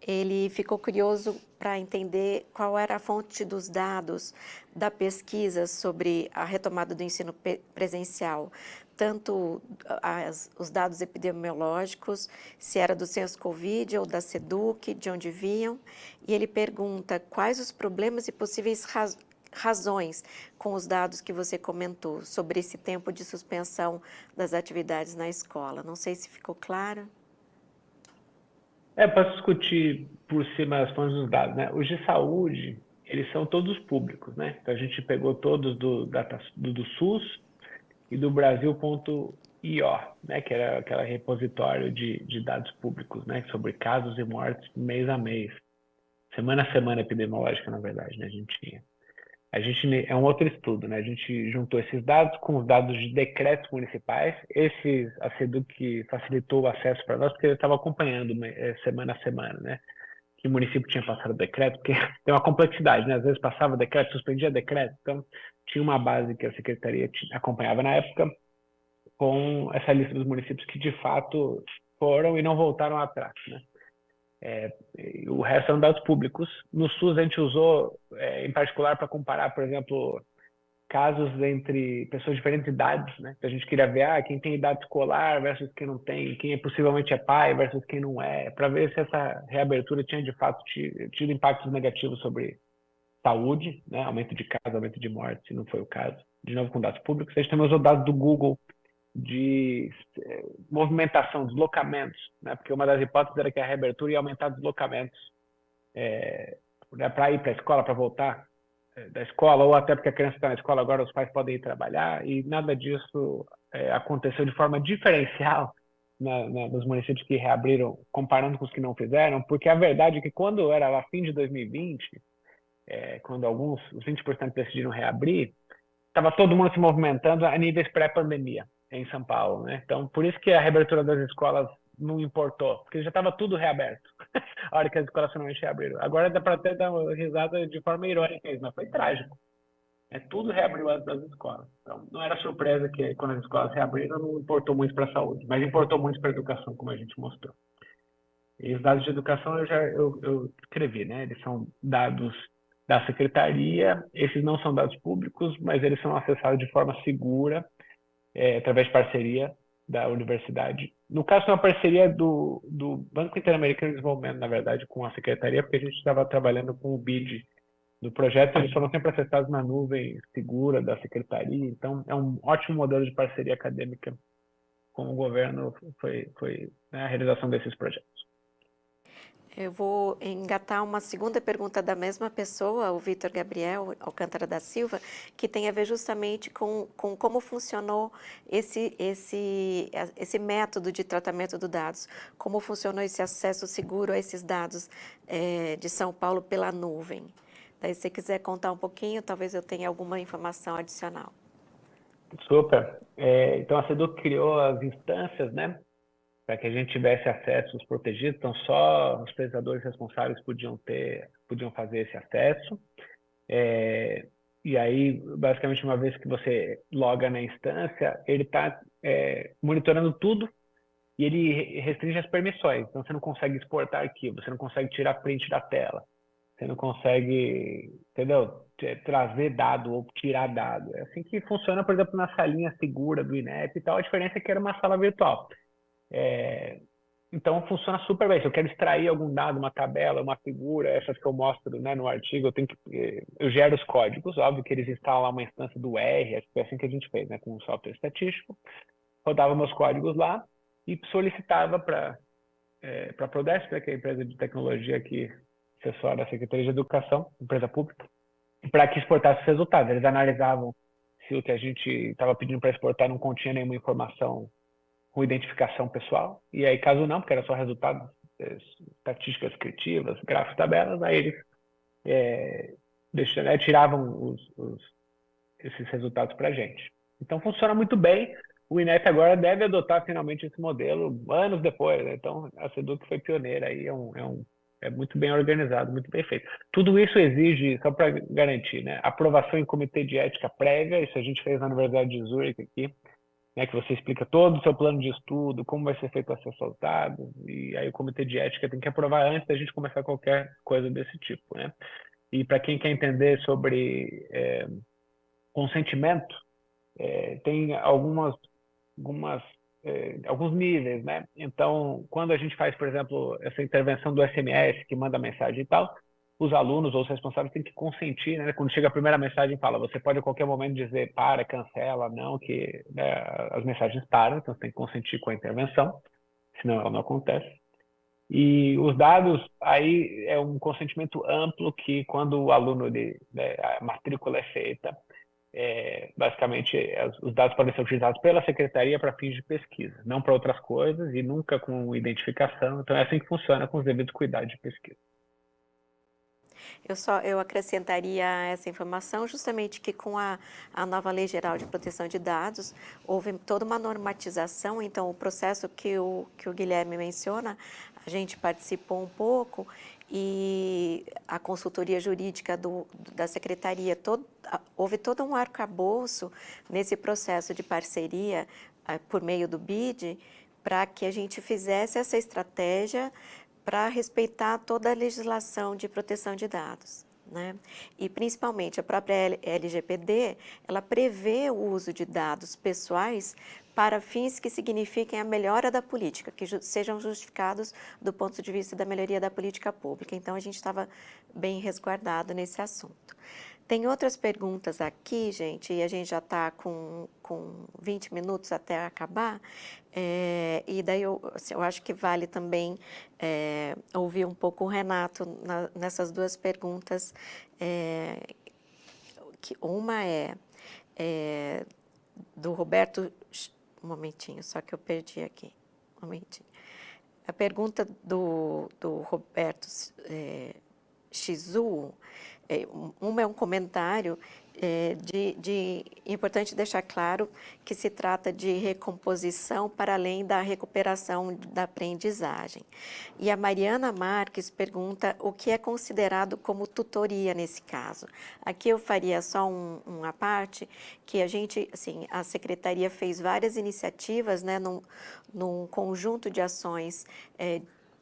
Ele ficou curioso para entender qual era a fonte dos dados da pesquisa sobre a retomada do ensino presencial, tanto os dados epidemiológicos, se era do Censo Covid ou da SEDUC, de onde vinham, e ele pergunta quais os problemas e possíveis razões com os dados que você comentou sobre esse tempo de suspensão das atividades na escola. Não sei se ficou claro. Para discutir por cima as fontes dos dados, né? Os de saúde, eles são todos públicos, né? Então a gente pegou todos do SUS e do Brasil.io, né? Que era aquele repositório de dados públicos, né? Sobre casos e mortes mês a mês. semana a semana epidemiológica, na verdade, né? A gente é um outro estudo, né? A gente juntou esses dados com os dados de decretos municipais. A SEDUC facilitou o acesso para nós, porque eu estava acompanhando semana a semana, né? Que o município tinha passado decreto, porque tem uma complexidade, né? Às vezes passava decreto, suspendia decreto, então tinha uma base que a secretaria acompanhava na época com essa lista dos municípios que de fato foram e não voltaram atrás, né? O resto são dados públicos. No SUS a gente usou, em particular, para comparar, por exemplo, casos entre pessoas de diferentes idades, né? Então, a gente queria ver quem tem idade escolar versus quem não tem, quem possivelmente é pai versus quem não é, para ver se essa reabertura tinha de fato tido impactos negativos sobre saúde, né? Aumento de casos, aumento de mortes, se não foi o caso. De novo, com dados públicos. A gente também usou dados do Google de movimentação, deslocamentos, né? Porque uma das hipóteses era que a reabertura ia aumentar deslocamentos para ir para a escola, para voltar da escola, ou até porque a criança está na escola agora, os pais podem ir trabalhar, e nada disso aconteceu de forma diferencial nos municípios que reabriram, comparando com os que não fizeram, porque a verdade é que quando era lá fim de 2020, quando os 20% decidiram reabrir, estava todo mundo se movimentando a níveis pré-pandemia em São Paulo, né? Então, por isso que a reabertura das escolas não importou, porque já estava tudo reaberto, a hora que as escolas finalmente reabriram. Agora dá para até dar uma risada de forma irônica, mas foi trágico. Tudo reabriu antes das escolas. Então, não era surpresa que quando as escolas reabriram, não importou muito para a saúde, mas importou muito para a educação, como a gente mostrou. E os dados de educação eu escrevi, né? Eles são dados da secretaria, esses não são dados públicos, mas eles são acessados de forma segura, através de parceria da universidade. No caso, é uma parceria do Banco Interamericano de Desenvolvimento, na verdade, com a secretaria, porque a gente estava trabalhando com o BID do projeto, eles foram sempre acessados na nuvem segura da secretaria, então é um ótimo modelo de parceria acadêmica com o governo, foi né, a realização desses projetos. Eu vou engatar uma segunda pergunta da mesma pessoa, o Vitor Gabriel Alcântara da Silva, que tem a ver justamente com como funcionou esse método de tratamento de dados, como funcionou esse acesso seguro a esses dados de São Paulo pela nuvem. Daí, se você quiser contar um pouquinho, talvez eu tenha alguma informação adicional. Super. Então, a SEDUC criou as instâncias, né, para que a gente tivesse acessos protegidos, então só os pesquisadores responsáveis podiam fazer esse acesso. E aí, basicamente, uma vez que você loga na instância, ele está monitorando tudo e ele restringe as permissões. Então, você não consegue exportar arquivo, você não consegue tirar print da tela, você não consegue, entendeu? Trazer dado ou tirar dado. É assim que funciona, por exemplo, na salinha segura do INEP e tal. A diferença é que era uma sala virtual. Então, funciona super bem. Se eu quero extrair algum dado, uma tabela, uma figura, essas que eu mostro, né, no artigo, eu gero os códigos. Óbvio que eles instalam lá uma instância do R, acho que foi assim que a gente fez, né, com um software estatístico. Rodava meus códigos lá e solicitava para a Prodesp, né, que é a empresa de tecnologia que assessora a Secretaria de Educação, empresa pública, para que exportasse os resultados. Eles analisavam se o que a gente estava pedindo para exportar não continha nenhuma informação com identificação pessoal, e aí caso não, porque era só resultados, estatísticas descritivas, gráficos, tabelas, aí eles tiravam esses resultados para a gente. Então funciona muito bem, o INEP agora deve adotar finalmente esse modelo anos depois, né? Então a SEDUC foi pioneira aí, é muito bem organizado, muito bem feito. Tudo isso exige, só para garantir, né, aprovação em comitê de ética prévia, isso a gente fez na Universidade de Zurich aqui, né, que você explica todo o seu plano de estudo, como vai ser feito o acesso aos dados, e aí o comitê de ética tem que aprovar antes da gente começar qualquer coisa desse tipo, né? E para quem quer entender sobre consentimento, tem alguns níveis, né? Então, quando a gente faz, por exemplo, essa intervenção do SMS, que manda mensagem e tal, os alunos ou os responsáveis têm que consentir, né? Quando chega a primeira mensagem, fala, você pode a qualquer momento dizer para, cancela, não, que né, as mensagens param, então você tem que consentir com a intervenção, senão ela não acontece. E os dados, aí é um consentimento amplo que quando o aluno, a matrícula é feita, basicamente os dados podem ser utilizados pela secretaria para fins de pesquisa, não para outras coisas e nunca com identificação. Então é assim que funciona com os devidos cuidados de pesquisa. Eu acrescentaria essa informação justamente que com a nova Lei Geral de Proteção de Dados, houve toda uma normatização, então o processo que o Guilherme menciona, a gente participou um pouco e a consultoria jurídica da Secretaria, houve todo um arcabouço nesse processo de parceria por meio do BID, para que a gente fizesse essa estratégia para respeitar toda a legislação de proteção de dados, né? E principalmente a própria LGPD, ela prevê o uso de dados pessoais para fins que signifiquem a melhora da política, que sejam justificados do ponto de vista da melhoria da política pública. Então, a gente estava bem resguardado nesse assunto. Tem outras perguntas aqui, gente, e a gente já está com 20 minutos até acabar, e daí eu acho que vale também ouvir um pouco o Renato nessas duas perguntas. Que uma é do Roberto... Um momentinho, só que eu perdi aqui. Um momentinho. A pergunta do Roberto Shizu, uma é um comentário importante deixar claro que se trata de recomposição para além da recuperação da aprendizagem. E a Mariana Marques pergunta o que é considerado como tutoria nesse caso. Aqui eu faria só uma parte que a Secretaria fez várias iniciativas, né, num conjunto de ações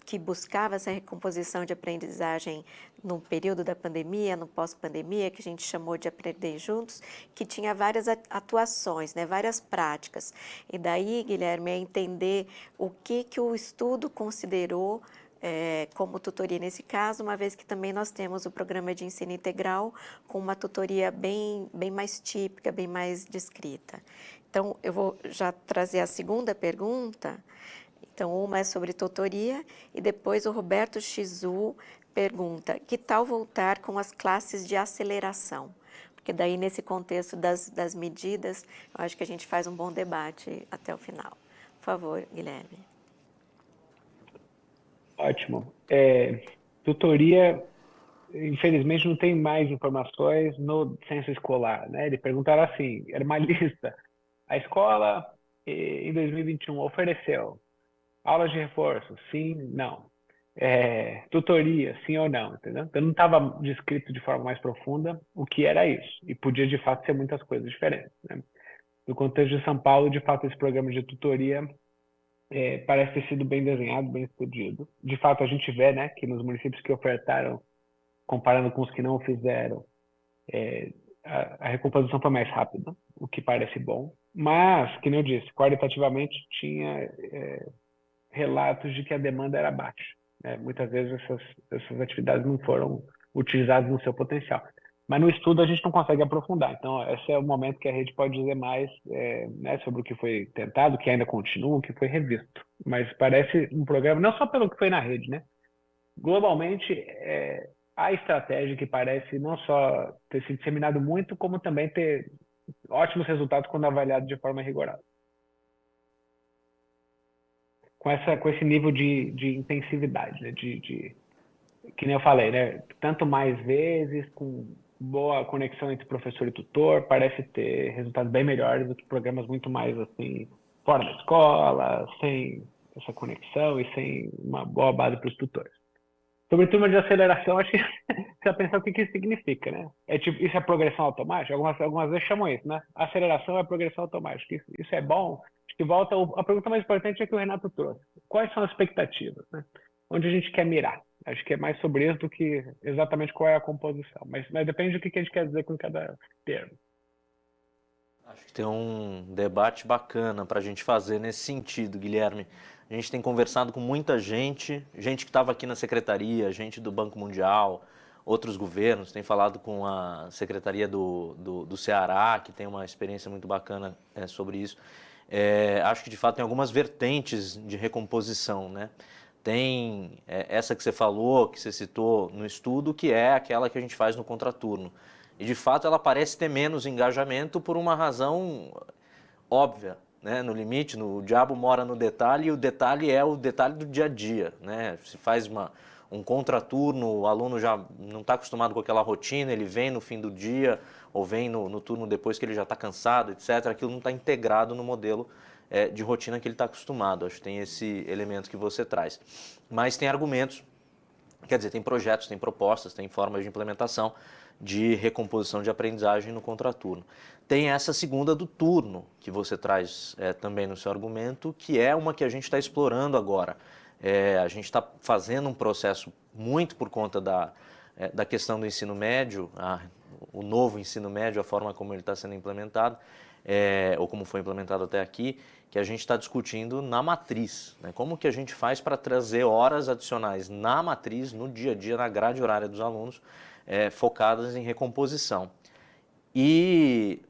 que buscava essa recomposição de aprendizagem no período da pandemia, no pós-pandemia, que a gente chamou de Aprender Juntos, que tinha várias atuações, né, várias práticas. E daí, Guilherme, é entender o que o estudo considerou como tutoria nesse caso, uma vez que também nós temos o programa de ensino integral com uma tutoria bem mais típica, bem mais descrita. Então, eu vou já trazer a segunda pergunta. Então, uma é sobre tutoria e depois o Roberto Shizu pergunta, que tal voltar com as classes de aceleração? Porque daí, nesse contexto das medidas, eu acho que a gente faz um bom debate até o final. Por favor, Guilherme. Ótimo. Tutoria, infelizmente, não tem mais informações no censo escolar, né? Ele perguntaram assim, era uma lista. A escola, em 2021, ofereceu aulas de reforço? Sim, não. Tutoria? Sim ou não? Entendeu? Então, não estava descrito de forma mais profunda o que era isso. E podia, de fato, ser muitas coisas diferentes, né? No contexto de São Paulo, de fato, esse programa de tutoria parece ter sido bem desenhado, bem estudiado. De fato, a gente vê, né, que nos municípios que ofertaram, comparando com os que não o fizeram, a recomposição foi mais rápida, o que parece bom. Mas, que nem eu disse, qualitativamente tinha relatos de que a demanda era baixa, né? Muitas vezes essas atividades não foram utilizadas no seu potencial. Mas no estudo a gente não consegue aprofundar. Então, esse é o momento que a rede pode dizer mais né, sobre o que foi tentado, o que ainda continua, o que foi revisto. Mas parece um programa, não só pelo que foi na rede, né? Globalmente, a estratégia que parece não só ter se disseminado muito, como também ter ótimos resultados quando avaliado de forma rigorosa. Com esse nível de intensividade, né? Que nem eu falei, né? Tanto mais vezes, com boa conexão entre professor e tutor, parece ter resultados bem melhores do que programas muito mais assim, fora da escola, sem essa conexão e sem uma boa base para os tutores. Sobre turma de aceleração, acho que você vai pensar o que isso significa, né? Tipo, isso é progressão automática? Algumas vezes chamam isso, né? Aceleração é progressão automática. Isso é bom? Acho que volta. A pergunta mais importante é que o Renato trouxe. Quais são as expectativas, né? Onde a gente quer mirar? Acho que é mais sobre isso do que exatamente qual é a composição. Mas depende do que a gente quer dizer com cada termo. Acho que tem um debate bacana para a gente fazer nesse sentido, Guilherme. A gente tem conversado com muita gente que estava aqui na secretaria, gente do Banco Mundial, outros governos, tem falado com a Secretaria do Ceará, que tem uma experiência muito bacana sobre isso. Acho que, de fato, tem algumas vertentes de recomposição, né? Tem essa que você falou, que você citou no estudo, que é aquela que a gente faz no contraturno. E, de fato, ela parece ter menos engajamento por uma razão óbvia, né? No limite, o diabo mora no detalhe e o detalhe é o detalhe do dia a dia, né? Se faz um contraturno, o aluno já não está acostumado com aquela rotina, ele vem no fim do dia ou vem no turno depois que ele já está cansado, etc. Aquilo não está integrado no modelo de rotina que ele está acostumado. Acho que tem esse elemento que você traz. Mas tem argumentos, quer dizer, tem projetos, tem propostas, tem formas de implementação de recomposição de aprendizagem no contraturno. Tem essa segunda do turno, que você traz também no seu argumento, que é uma que a gente está explorando agora. A gente está fazendo um processo muito por conta da questão do ensino médio, o novo ensino médio, a forma como ele está sendo implementado, ou como foi implementado até aqui, que a gente está discutindo na matriz, né? Como que a gente faz para trazer horas adicionais na matriz, no dia a dia, na grade horária dos alunos, focadas em recomposição. E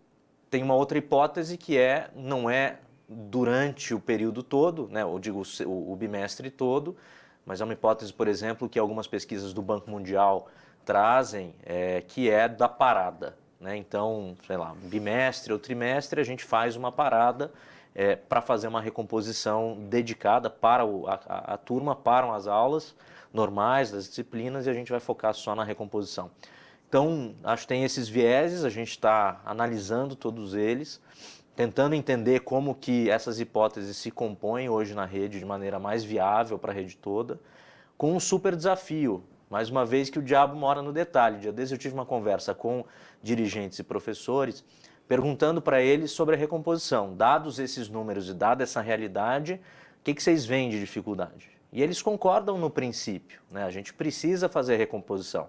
tem uma outra hipótese que não é durante o período todo, né? Eu digo o bimestre todo, mas é uma hipótese, por exemplo, que algumas pesquisas do Banco Mundial trazem, que é da parada, né? Então, sei lá, bimestre ou trimestre, a gente faz uma parada para fazer uma recomposição dedicada para a turma, para as aulas normais das disciplinas, e a gente vai focar só na recomposição. Então, acho que tem esses vieses, a gente está analisando todos eles, tentando entender como que essas hipóteses se compõem hoje na rede de maneira mais viável para a rede toda, com um super desafio, mais uma vez que o diabo mora no detalhe. Dia desses eu tive uma conversa com dirigentes e professores, perguntando para eles sobre a recomposição. Dados esses números e dada essa realidade, o que vocês veem de dificuldade? E eles concordam no princípio, né? A gente precisa fazer recomposição,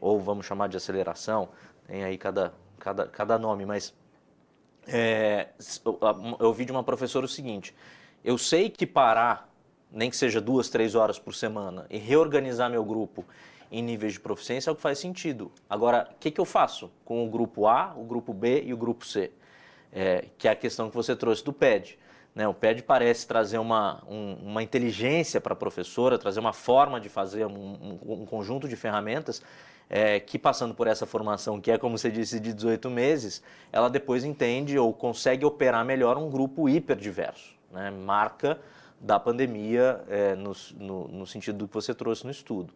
ou vamos chamar de aceleração, tem aí cada nome, mas eu ouvi de uma professora o seguinte: eu sei que parar, nem que seja 2, 3 horas por semana, e reorganizar meu grupo em níveis de proficiência é o que faz sentido. Agora, o que eu faço com o grupo A, o grupo B e o grupo C? Que é a questão que você trouxe do PED. Né? O PED parece trazer uma inteligência para a professora, trazer uma forma de fazer um conjunto de ferramentas que, passando por essa formação, que é, como você disse, de 18 meses, ela depois entende ou consegue operar melhor um grupo hiperdiverso, né? Marca da pandemia no sentido do que você trouxe no estudo.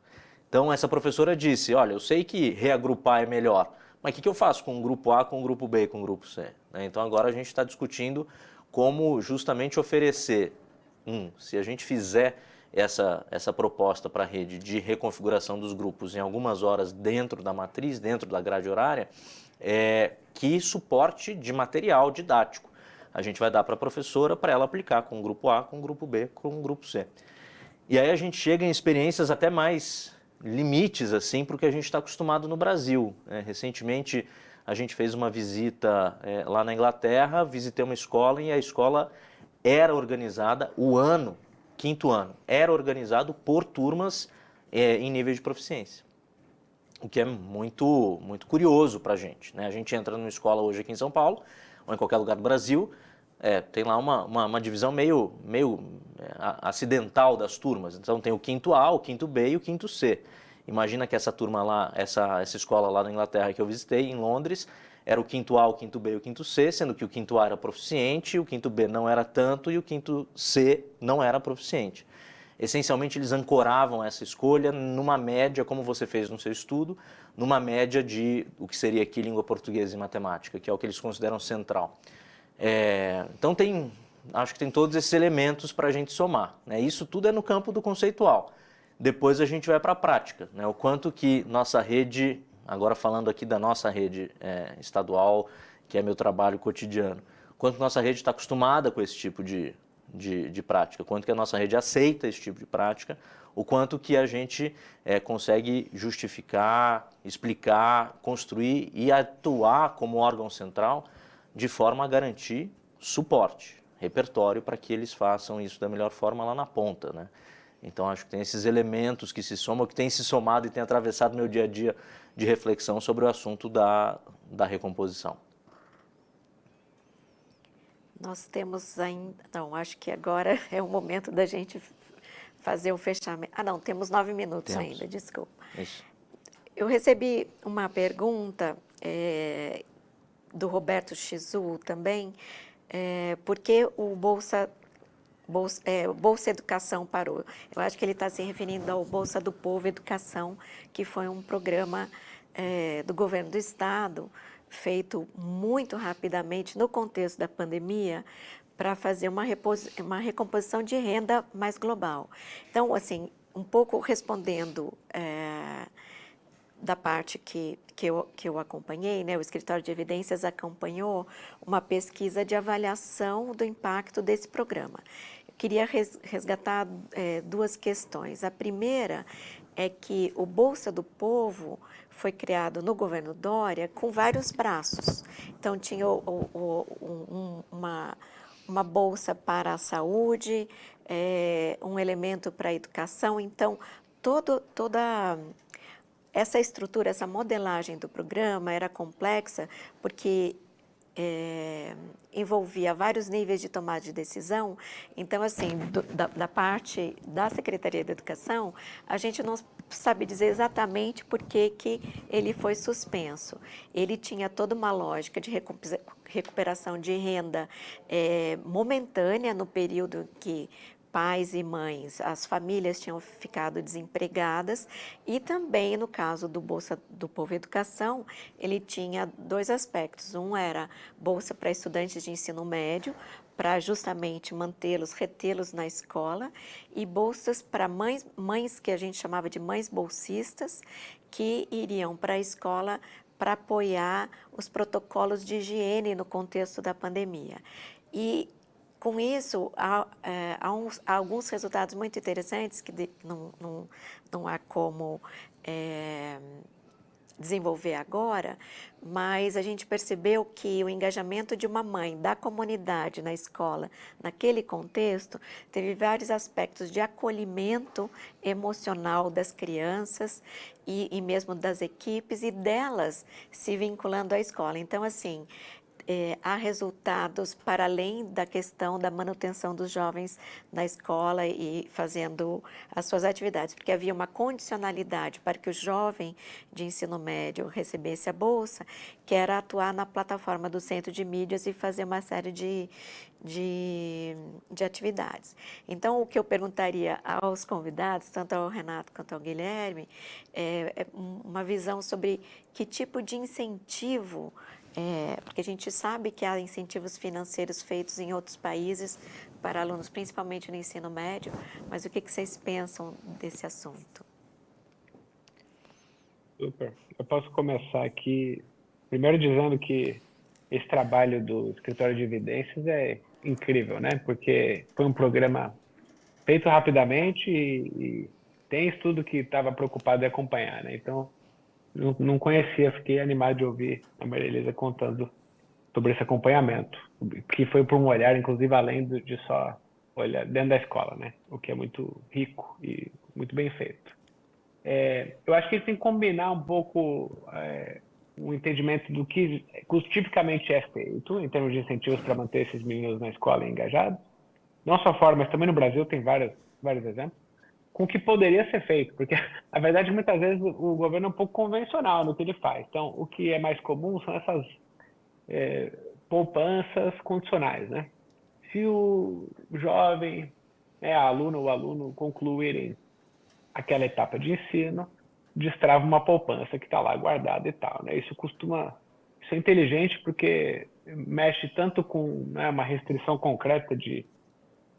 Então, essa professora disse, olha, eu sei que reagrupar é melhor, mas o que eu faço com o grupo A, com o grupo B e com o grupo C? Né? Então, agora a gente está discutindo como justamente oferecer, se a gente fizer essa proposta para a rede de reconfiguração dos grupos em algumas horas dentro da matriz, dentro da grade horária, que suporte de material didático a gente vai dar para a professora para ela aplicar com o grupo A, com o grupo B, com o grupo C. E aí a gente chega em experiências até mais limites assim para o que a gente está acostumado no Brasil. Recentemente a gente fez uma visita lá na Inglaterra, visitei uma escola e a escola era organizada, quinto ano, era organizado por turmas em nível de proficiência. O que é muito, muito curioso para a gente, né? A gente entra numa escola hoje aqui em São Paulo, ou em qualquer lugar do Brasil, tem lá uma divisão meio acidental das turmas. Então tem o quinto A, o quinto B e o quinto C. Imagina que essa turma lá, essa escola lá na Inglaterra que eu visitei, em Londres, era o quinto A, o quinto B e o quinto C, sendo que o quinto A era proficiente, o quinto B não era tanto e o quinto C não era proficiente. Essencialmente, eles ancoravam essa escolha numa média, como você fez no seu estudo, numa média de o que seria aqui língua portuguesa e matemática, que é o que eles consideram central. Então, acho que tem todos esses elementos para a gente somar, né? Isso tudo é no campo do conceitual. Depois a gente vai para a prática, né? O quanto que nossa rede, agora falando aqui da nossa rede estadual, que é meu trabalho cotidiano, quanto nossa rede está acostumada com esse tipo de prática, quanto que a nossa rede aceita esse tipo de prática, o quanto que a gente consegue justificar, explicar, construir e atuar como órgão central de forma a garantir suporte, repertório para que eles façam isso da melhor forma lá na ponta, né? Então, acho que tem esses elementos que se somam, que têm se somado e têm atravessado meu dia a dia de reflexão sobre o assunto da recomposição. Nós temos ainda... Não, acho que agora é o momento da gente fazer o fechamento. Ah, não, temos 9 minutos ainda, desculpa. Isso. Eu recebi uma pergunta do Roberto Chizu também, porque o Bolsa Bolsa Educação parou. Eu acho que ele está se referindo ao Bolsa do Povo Educação, que foi um programa do governo do estado, feito muito rapidamente no contexto da pandemia, para fazer uma recomposição de renda mais global. Então, assim, um pouco respondendo da parte que eu acompanhei, né, o Escritório de Evidências acompanhou uma pesquisa de avaliação do impacto desse programa. Eu queria resgatar duas questões. A primeira é que o Bolsa do Povo foi criado no governo Dória com vários braços. Então, tinha uma bolsa para a saúde, um elemento para a educação. Então, toda essa estrutura, essa modelagem do programa era complexa porque envolvia vários níveis de tomada de decisão. Então, assim, da parte da Secretaria da Educação, a gente não sabe dizer exatamente por que ele foi suspenso. Ele tinha toda uma lógica de recuperação de renda momentânea no período que pais e mães, as famílias tinham ficado desempregadas, e também no caso do Bolsa do Povo Educação, ele tinha dois aspectos. Um era bolsa para estudantes de ensino médio, para justamente mantê-los, retê-los na escola, e bolsas para mães que a gente chamava de mães bolsistas, que iriam para a escola para apoiar os protocolos de higiene no contexto da pandemia. E com isso, há alguns resultados muito interessantes que não há como desenvolver agora, mas a gente percebeu que o engajamento de uma mãe da comunidade na escola, naquele contexto, teve vários aspectos de acolhimento emocional das crianças e mesmo das equipes e delas se vinculando à escola. Então, assim, há resultados para além da questão da manutenção dos jovens na escola e fazendo as suas atividades, porque havia uma condicionalidade para que o jovem de ensino médio recebesse a bolsa, que era atuar na plataforma do Centro de Mídias e fazer uma série de atividades. Então, o que eu perguntaria aos convidados, tanto ao Renato quanto ao Guilherme, é uma visão sobre que tipo de incentivo, porque a gente sabe que há incentivos financeiros feitos em outros países para alunos, principalmente no ensino médio, mas o que vocês pensam desse assunto? Super. Eu posso começar aqui, primeiro dizendo que esse trabalho do Escritório de Evidências é incrível, né? Porque foi um programa feito rapidamente e tem estudo que estava preocupado em acompanhar, né? Então, não conhecia, fiquei animado de ouvir a Maria Elisa contando sobre esse acompanhamento, que foi por um olhar, inclusive, além de só olhar dentro da escola, né? O que é muito rico e muito bem feito. Eu acho que a gente tem que combinar um pouco um entendimento do que tipicamente é feito em termos de incentivos para manter esses meninos na escola engajados, não só fora, mas também no Brasil tem vários exemplos, com o que poderia ser feito, porque a verdade muitas vezes o governo é um pouco convencional no que ele faz. Então, o que é mais comum são essas poupanças condicionais, né? Se o jovem, a aluna ou o aluno concluírem aquela etapa de ensino, destrava uma poupança que está lá guardada e tal, né? Isso é inteligente porque mexe tanto com, né, uma restrição concreta de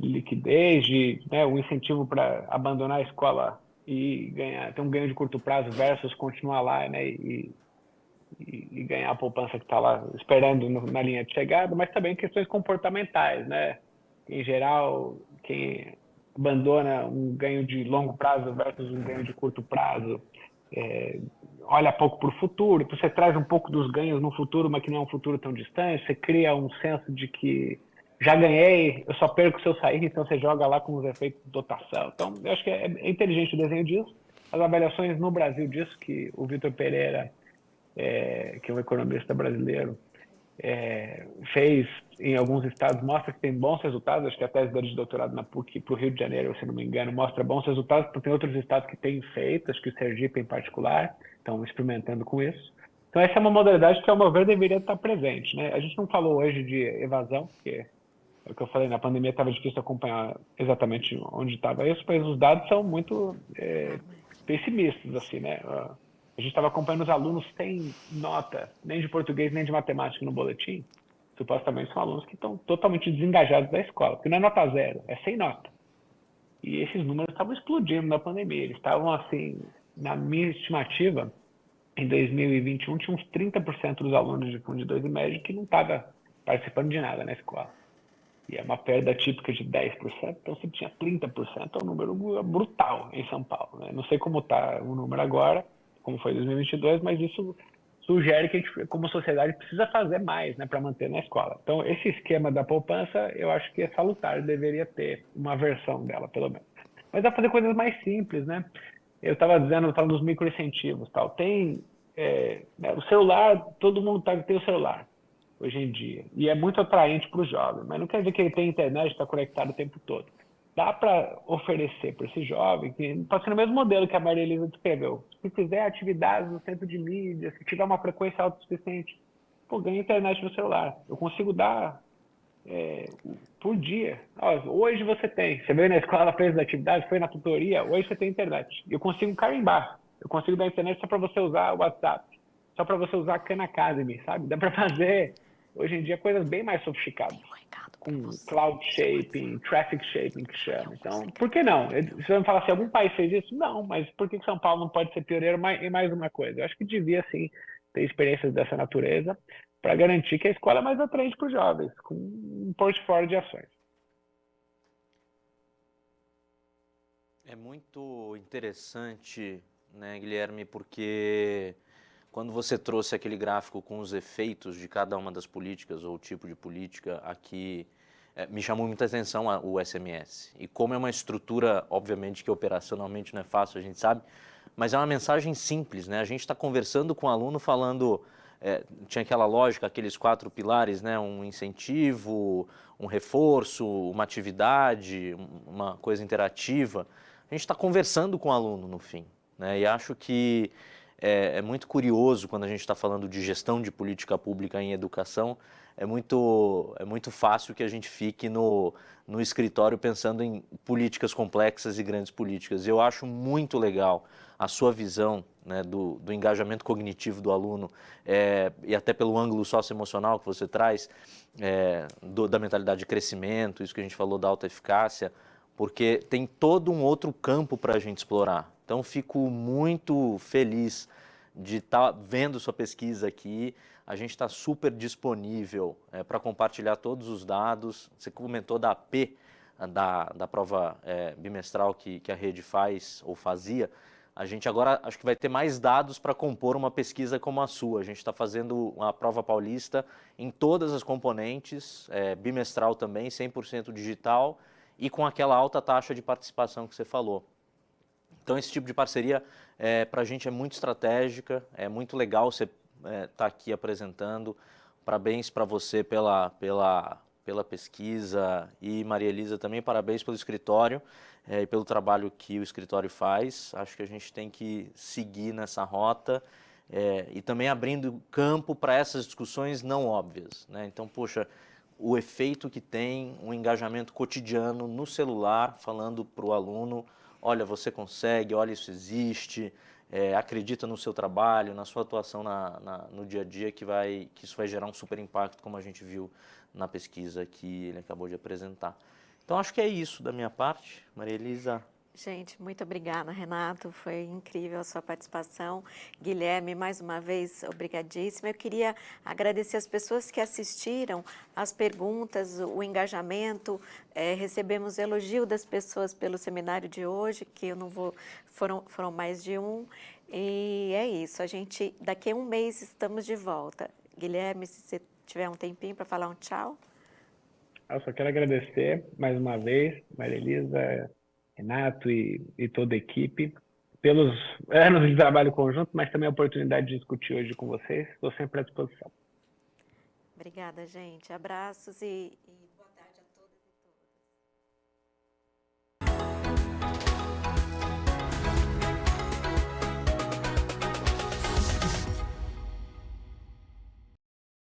liquidez, um incentivo para abandonar a escola e ter um ganho de curto prazo versus continuar lá, né, e ganhar a poupança que está lá esperando na linha de chegada, mas também questões comportamentais, né? Em geral, quem abandona um ganho de longo prazo versus um ganho de curto prazo, olha pouco para o futuro, então você traz um pouco dos ganhos no futuro, mas que não é um futuro tão distante, você cria um senso de que já ganhei, eu só perco se eu sair, então você joga lá com os efeitos de dotação. Então, eu acho que é inteligente o desenho disso. As avaliações no Brasil disso, que o Vitor Pereira, que é um economista brasileiro, fez em alguns estados, mostra que tem bons resultados. Acho que a tese dele de doutorado na PUC para o Rio de Janeiro, se não me engano, mostra bons resultados, porque tem outros estados que têm feito, acho que o Sergipe em particular, estão experimentando com isso. Então, essa é uma modalidade que, ao meu ver, deveria estar presente, né? A gente não falou hoje de evasão, porque É o que eu falei, na pandemia estava difícil acompanhar exatamente onde estava isso, mas os dados são muito pessimistas, assim, né? A gente estava acompanhando os alunos sem nota, nem de português, nem de matemática no boletim. Supostamente são alunos que estão totalmente desengajados da escola, porque não é nota zero, é sem nota. E esses números estavam explodindo na pandemia. Eles estavam, assim, na minha estimativa, em 2021, tinha uns 30% dos alunos de fundo de 2 e médio que não estava participando de nada na escola. E é uma perda típica de 10%, então se tinha 30%, é um número brutal em São Paulo, né? Não sei como está o número agora, como foi em 2022, mas isso sugere que a gente, como sociedade, precisa fazer mais, né, para manter na escola. Então, esse esquema da poupança, eu acho que é salutar, deveria ter uma versão dela, pelo menos. Mas dá para fazer coisas mais simples, né? Eu estava falando dos microincentivos, tal. Tem né, o celular, todo mundo tem o celular hoje em dia. E é muito atraente para o jovem, mas não quer dizer que ele tem internet e está conectado o tempo todo. Dá para oferecer para esse jovem, que pode ser no mesmo modelo que a Maria Elisa descreveu. Se fizer atividades no centro de mídia, se tiver uma frequência autossuficiente, pô, ganha internet no celular. Eu consigo dar por dia. Hoje você tem. Você veio na escola, fez as atividades, foi na tutoria, hoje você tem internet. Eu consigo carimbar. Eu consigo dar internet só para você usar o WhatsApp, só para você usar a Khan Academy, sabe? Dá para fazer, hoje em dia, coisas bem mais sofisticadas, com cloud shaping, traffic shaping, que chama. Então, por que não? Você vai me falar assim, algum país fez isso? Não, mas por que São Paulo não pode ser pioneiro em mais uma coisa? Eu acho que devia, sim, ter experiências dessa natureza para garantir que a escola é mais atraente para os jovens, com um portfólio de ações. É muito interessante, né, Guilherme, porque quando você trouxe aquele gráfico com os efeitos de cada uma das políticas ou tipo de política aqui, me chamou muita atenção o SMS. E como é uma estrutura, obviamente que operacionalmente não é fácil, a gente sabe, mas é uma mensagem simples, né? A gente está conversando com o aluno falando, tinha aquela lógica, aqueles 4 pilares, né? Um incentivo, um reforço, uma atividade, uma coisa interativa. A gente está conversando com o aluno no fim, né? E acho que é muito curioso quando a gente está falando de gestão de política pública em educação, é muito fácil que a gente fique no escritório pensando em políticas complexas e grandes políticas. Eu acho muito legal a sua visão, né, do engajamento cognitivo do aluno, e até pelo ângulo socioemocional que você traz, da mentalidade de crescimento, isso que a gente falou da alta eficácia, porque tem todo um outro campo para a gente explorar. Então, fico muito feliz de estar vendo sua pesquisa aqui. A gente está super disponível para compartilhar todos os dados. Você comentou da AP, da prova bimestral que a rede faz ou fazia. A gente agora acho que vai ter mais dados para compor uma pesquisa como a sua. A gente está fazendo a prova paulista em todas as componentes, bimestral também, 100% digital, e com aquela alta taxa de participação que você falou. Então, esse tipo de parceria, para a gente é muito estratégica, é muito legal você estar aqui apresentando. Parabéns para você pela pesquisa e Maria Elisa também, parabéns pelo escritório e pelo trabalho que o escritório faz. Acho que a gente tem que seguir nessa rota e também abrindo campo para essas discussões não óbvias, né? Então, poxa, o efeito que tem um engajamento cotidiano no celular, falando para o aluno, olha, você consegue, olha, isso existe, acredita no seu trabalho, na sua atuação no dia a dia, que isso vai gerar um super impacto, como a gente viu na pesquisa que ele acabou de apresentar. Então, acho que é isso da minha parte. Maria Elisa. Gente, muito obrigada, Renato. Foi incrível a sua participação. Guilherme, mais uma vez, obrigadíssima. Eu queria agradecer as pessoas que assistiram, as perguntas, o engajamento. Recebemos elogio das pessoas pelo seminário de hoje, que eu não vou, foram mais de um. E é isso. A gente, daqui a um mês, estamos de volta. Guilherme, se você tiver um tempinho para falar um tchau. Eu só quero agradecer mais uma vez, Maria Elisa, Renato e toda a equipe, pelos anos de trabalho conjunto, mas também a oportunidade de discutir hoje com vocês. Estou sempre à disposição. Obrigada, gente. Abraços e